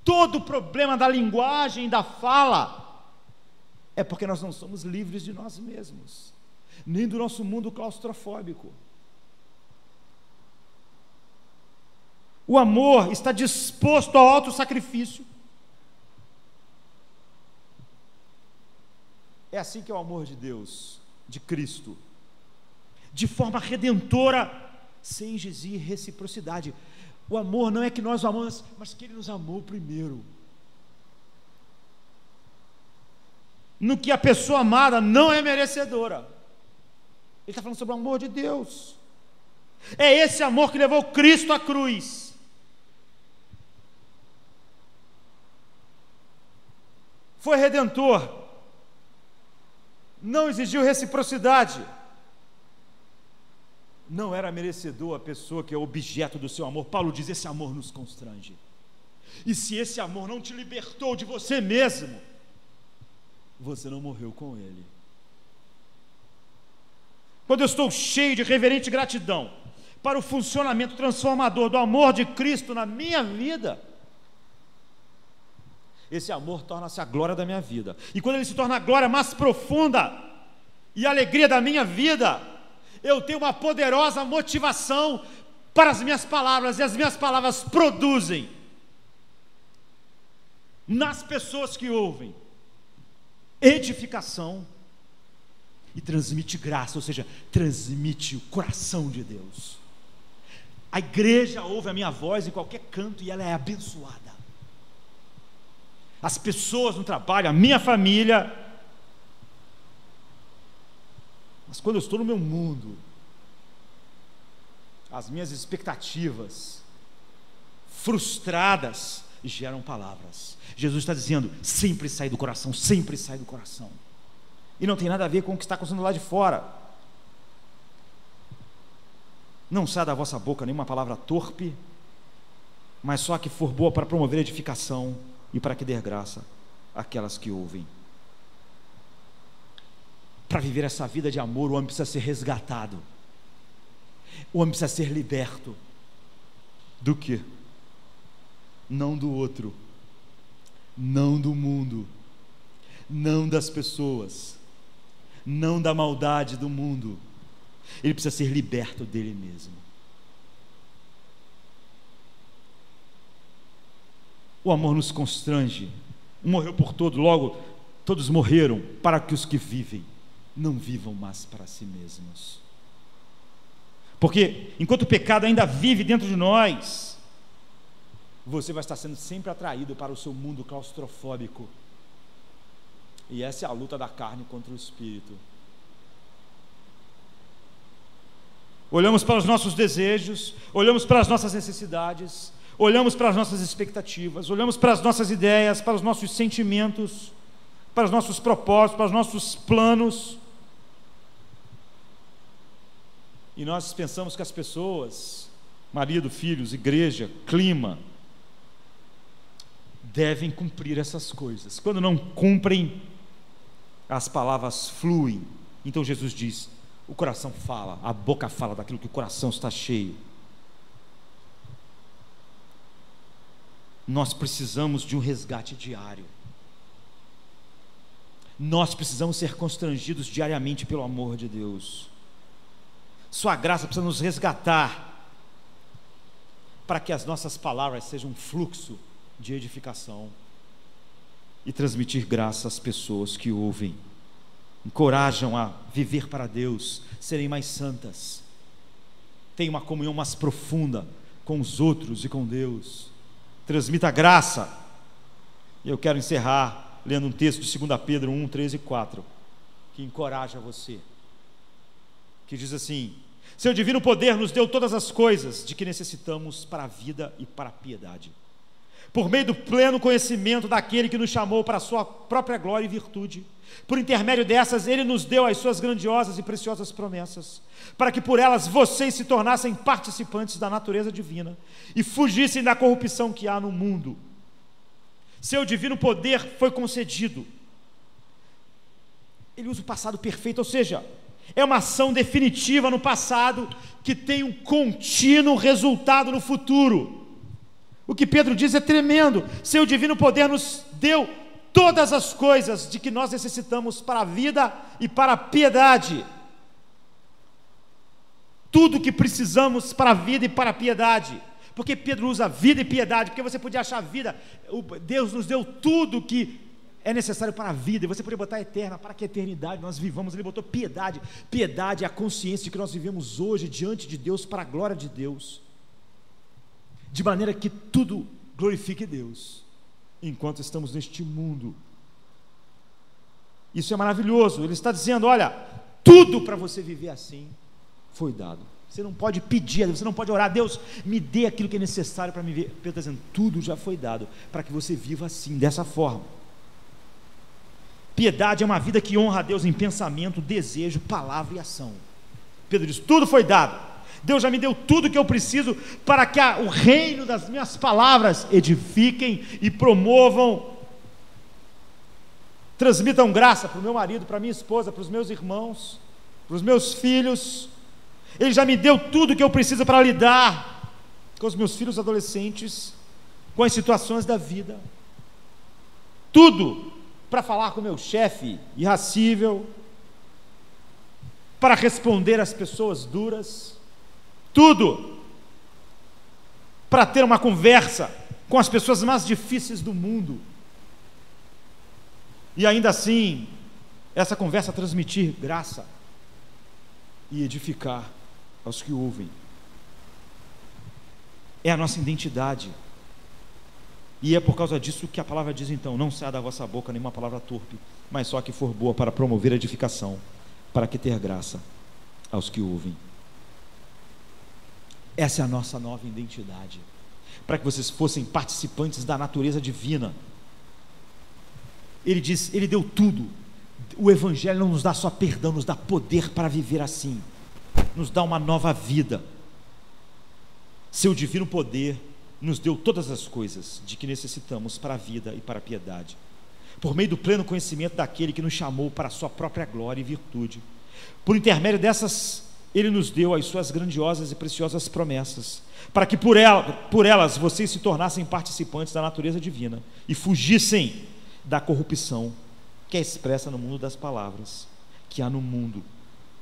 Todo o problema da linguagem, da fala, é porque nós não somos livres de nós mesmos, nem do nosso mundo claustrofóbico. O amor está disposto ao autossacrifício. É assim que é o amor de Deus, de Cristo, de forma redentora, sem exigir reciprocidade. O amor não é que nós o amamos, mas que Ele nos amou primeiro. No que a pessoa amada não é merecedora. Ele está falando sobre o amor de Deus. É esse amor que levou Cristo à cruz. Foi redentor, não exigiu reciprocidade, não era merecedor a pessoa que é objeto do seu amor. Paulo diz: esse amor nos constrange. E se esse amor não te libertou de você mesmo, você não morreu com Ele. Quando eu estou cheio de reverente gratidão para o funcionamento transformador do amor de Cristo na minha vida, esse amor torna-se a glória da minha vida. E quando ele se torna a glória mais profunda e a alegria da minha vida, eu tenho uma poderosa motivação para as minhas palavras, e as minhas palavras produzem nas pessoas que ouvem edificação e transmite graça, ou seja, transmite o coração de Deus. A igreja ouve a minha voz em qualquer canto e ela é abençoada. As pessoas no trabalho, a minha família. Mas quando eu estou no meu mundo, as minhas expectativas frustradas geram palavras. Jesus está dizendo, sempre sai do coração, sempre sai do coração. E não tem nada a ver com o que está acontecendo lá de fora. Não sai da vossa boca nenhuma palavra torpe, mas só a que for boa para promover edificação e para que dê graça àquelas que ouvem. Para viver essa vida de amor, o homem precisa ser resgatado. O homem precisa ser liberto. Do quê? Não do outro, não do mundo, não das pessoas, não da maldade do mundo. Ele precisa ser liberto dele mesmo. O amor nos constrange. Um morreu por todos, logo todos morreram, para que os que vivem não vivam mais para si mesmos. Porque enquanto o pecado ainda vive dentro de nós, você vai estar sendo sempre atraído para o seu mundo claustrofóbico. E essa é a luta da carne contra o espírito. Olhamos para os nossos desejos, olhamos para as nossas necessidades, olhamos para as nossas expectativas, olhamos para as nossas ideias, para os nossos sentimentos, para os nossos propósitos, para os nossos planos. E nós pensamos que as pessoas, marido, filhos, igreja, clima, devem cumprir essas coisas. Quando não cumprem, as palavras fluem. Então Jesus diz, o coração fala, a boca fala daquilo que o coração está cheio. Nós precisamos de um resgate diário. Nós precisamos ser constrangidos diariamente pelo amor de Deus. Sua graça precisa nos resgatar, para que as nossas palavras sejam um fluxo de edificação e transmitir graça às pessoas que ouvem. Encorajam a viver para Deus, serem mais santas, tenham uma comunhão mais profunda com os outros e com Deus. Transmita graça. E eu quero encerrar lendo um texto de 2 Pedro 1, 3 e 4, que encoraja você, que diz assim: seu divino poder nos deu todas as coisas de que necessitamos para a vida e para a piedade, por meio do pleno conhecimento daquele que nos chamou para a sua própria glória e virtude. Por intermédio dessas, ele nos deu as suas grandiosas e preciosas promessas, para que por elas vocês se tornassem participantes da natureza divina e fugissem da corrupção que há no mundo. Seu divino poder foi concedido. Ele usa o passado perfeito, ou seja, é uma ação definitiva no passado que tem um contínuo resultado no futuro. O que Pedro diz é tremendo. Seu divino poder nos deu todas as coisas de que nós necessitamos para a vida e para a piedade. Tudo que precisamos para a vida e para a piedade. Porque Pedro usa vida e piedade, porque você podia achar vida. Deus nos deu tudo que é necessário para a vida, e você poderia botar eterna, para que a eternidade nós vivamos. Ele botou piedade. Piedade é a consciência de que nós vivemos hoje diante de Deus, para a glória de Deus, de maneira que tudo glorifique Deus, enquanto estamos neste mundo. Isso é maravilhoso. Ele está dizendo, olha, tudo para você viver assim foi dado. Você não pode pedir a Deus, você não pode orar, Deus, me dê aquilo que é necessário para me viver. Pedro está dizendo, tudo já foi dado, para que você viva assim, dessa forma. Piedade é uma vida que honra a Deus em pensamento, desejo, palavra e ação. Pedro diz, tudo foi dado. Deus já me deu tudo que eu preciso para que o reino das minhas palavras edifiquem e promovam, transmitam graça para o meu marido, para a minha esposa, para os meus irmãos, para os meus filhos. Ele já me deu tudo que eu preciso para lidar com os meus filhos adolescentes, com as situações da vida. Tudo para falar com o meu chefe irascível, para responder às pessoas duras. Tudo para ter uma conversa com as pessoas mais difíceis do mundo, e ainda assim essa conversa transmitir graça e edificar aos que ouvem. é a nossa identidade. E é por causa disso que a palavra diz então: não saia da vossa boca nenhuma palavra torpe, mas só a que for boa para promover edificação, para que ter graça aos que ouvem. Essa é a nossa nova identidade, para que vocês fossem participantes da natureza divina. Ele diz, ele deu tudo. O Evangelho não nos dá só perdão, nos dá poder para viver assim, nos dá uma nova vida. Seu divino poder nos deu todas as coisas de que necessitamos para a vida e para a piedade, por meio do pleno conhecimento daquele que nos chamou para a sua própria glória e virtude. Por intermédio dessas, ele nos deu as suas grandiosas e preciosas promessas, para que por elas vocês se tornassem participantes da natureza divina e fugissem da corrupção que é expressa no mundo das palavras, que há no mundo,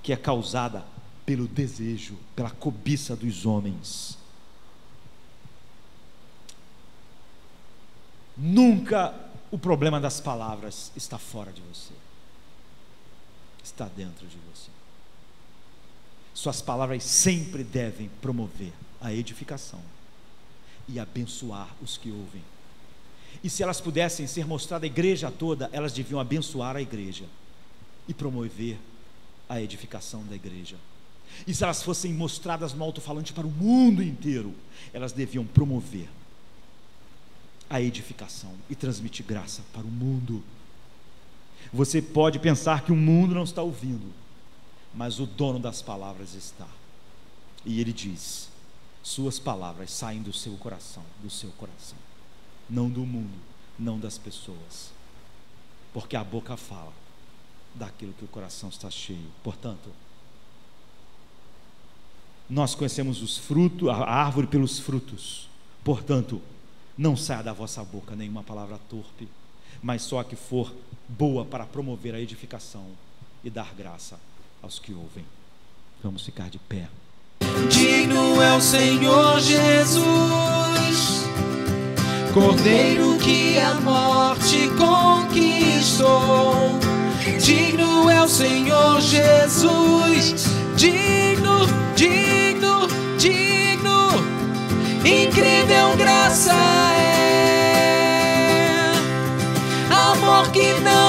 que é causada pelo desejo, pela cobiça dos homens. Nunca o problema das palavras está fora de você, está dentro de você. Suas palavras sempre devem promover a edificação e abençoar os que ouvem. E se elas pudessem ser mostradas à igreja toda, elas deviam abençoar a igreja e promover a edificação da igreja. E se elas fossem mostradas no alto-falante para o mundo inteiro, elas deviam promover a edificação e transmitir graça para o mundo. Você pode pensar que o mundo não está ouvindo, mas o dono das palavras está. E ele diz: suas palavras saem do seu coração, não do mundo, não das pessoas, porque a boca fala daquilo que o coração está cheio. Portanto, nós conhecemos os frutos, a árvore pelos frutos. Portanto, não saia da vossa boca nenhuma palavra torpe, mas só a que for boa para promover a edificação e dar graça aos que ouvem. Vamos ficar de pé. Digno é o Senhor Jesus, Cordeiro que a morte conquistou. Digno é o Senhor Jesus, digno, digno, digno. Incrível graça é amor que não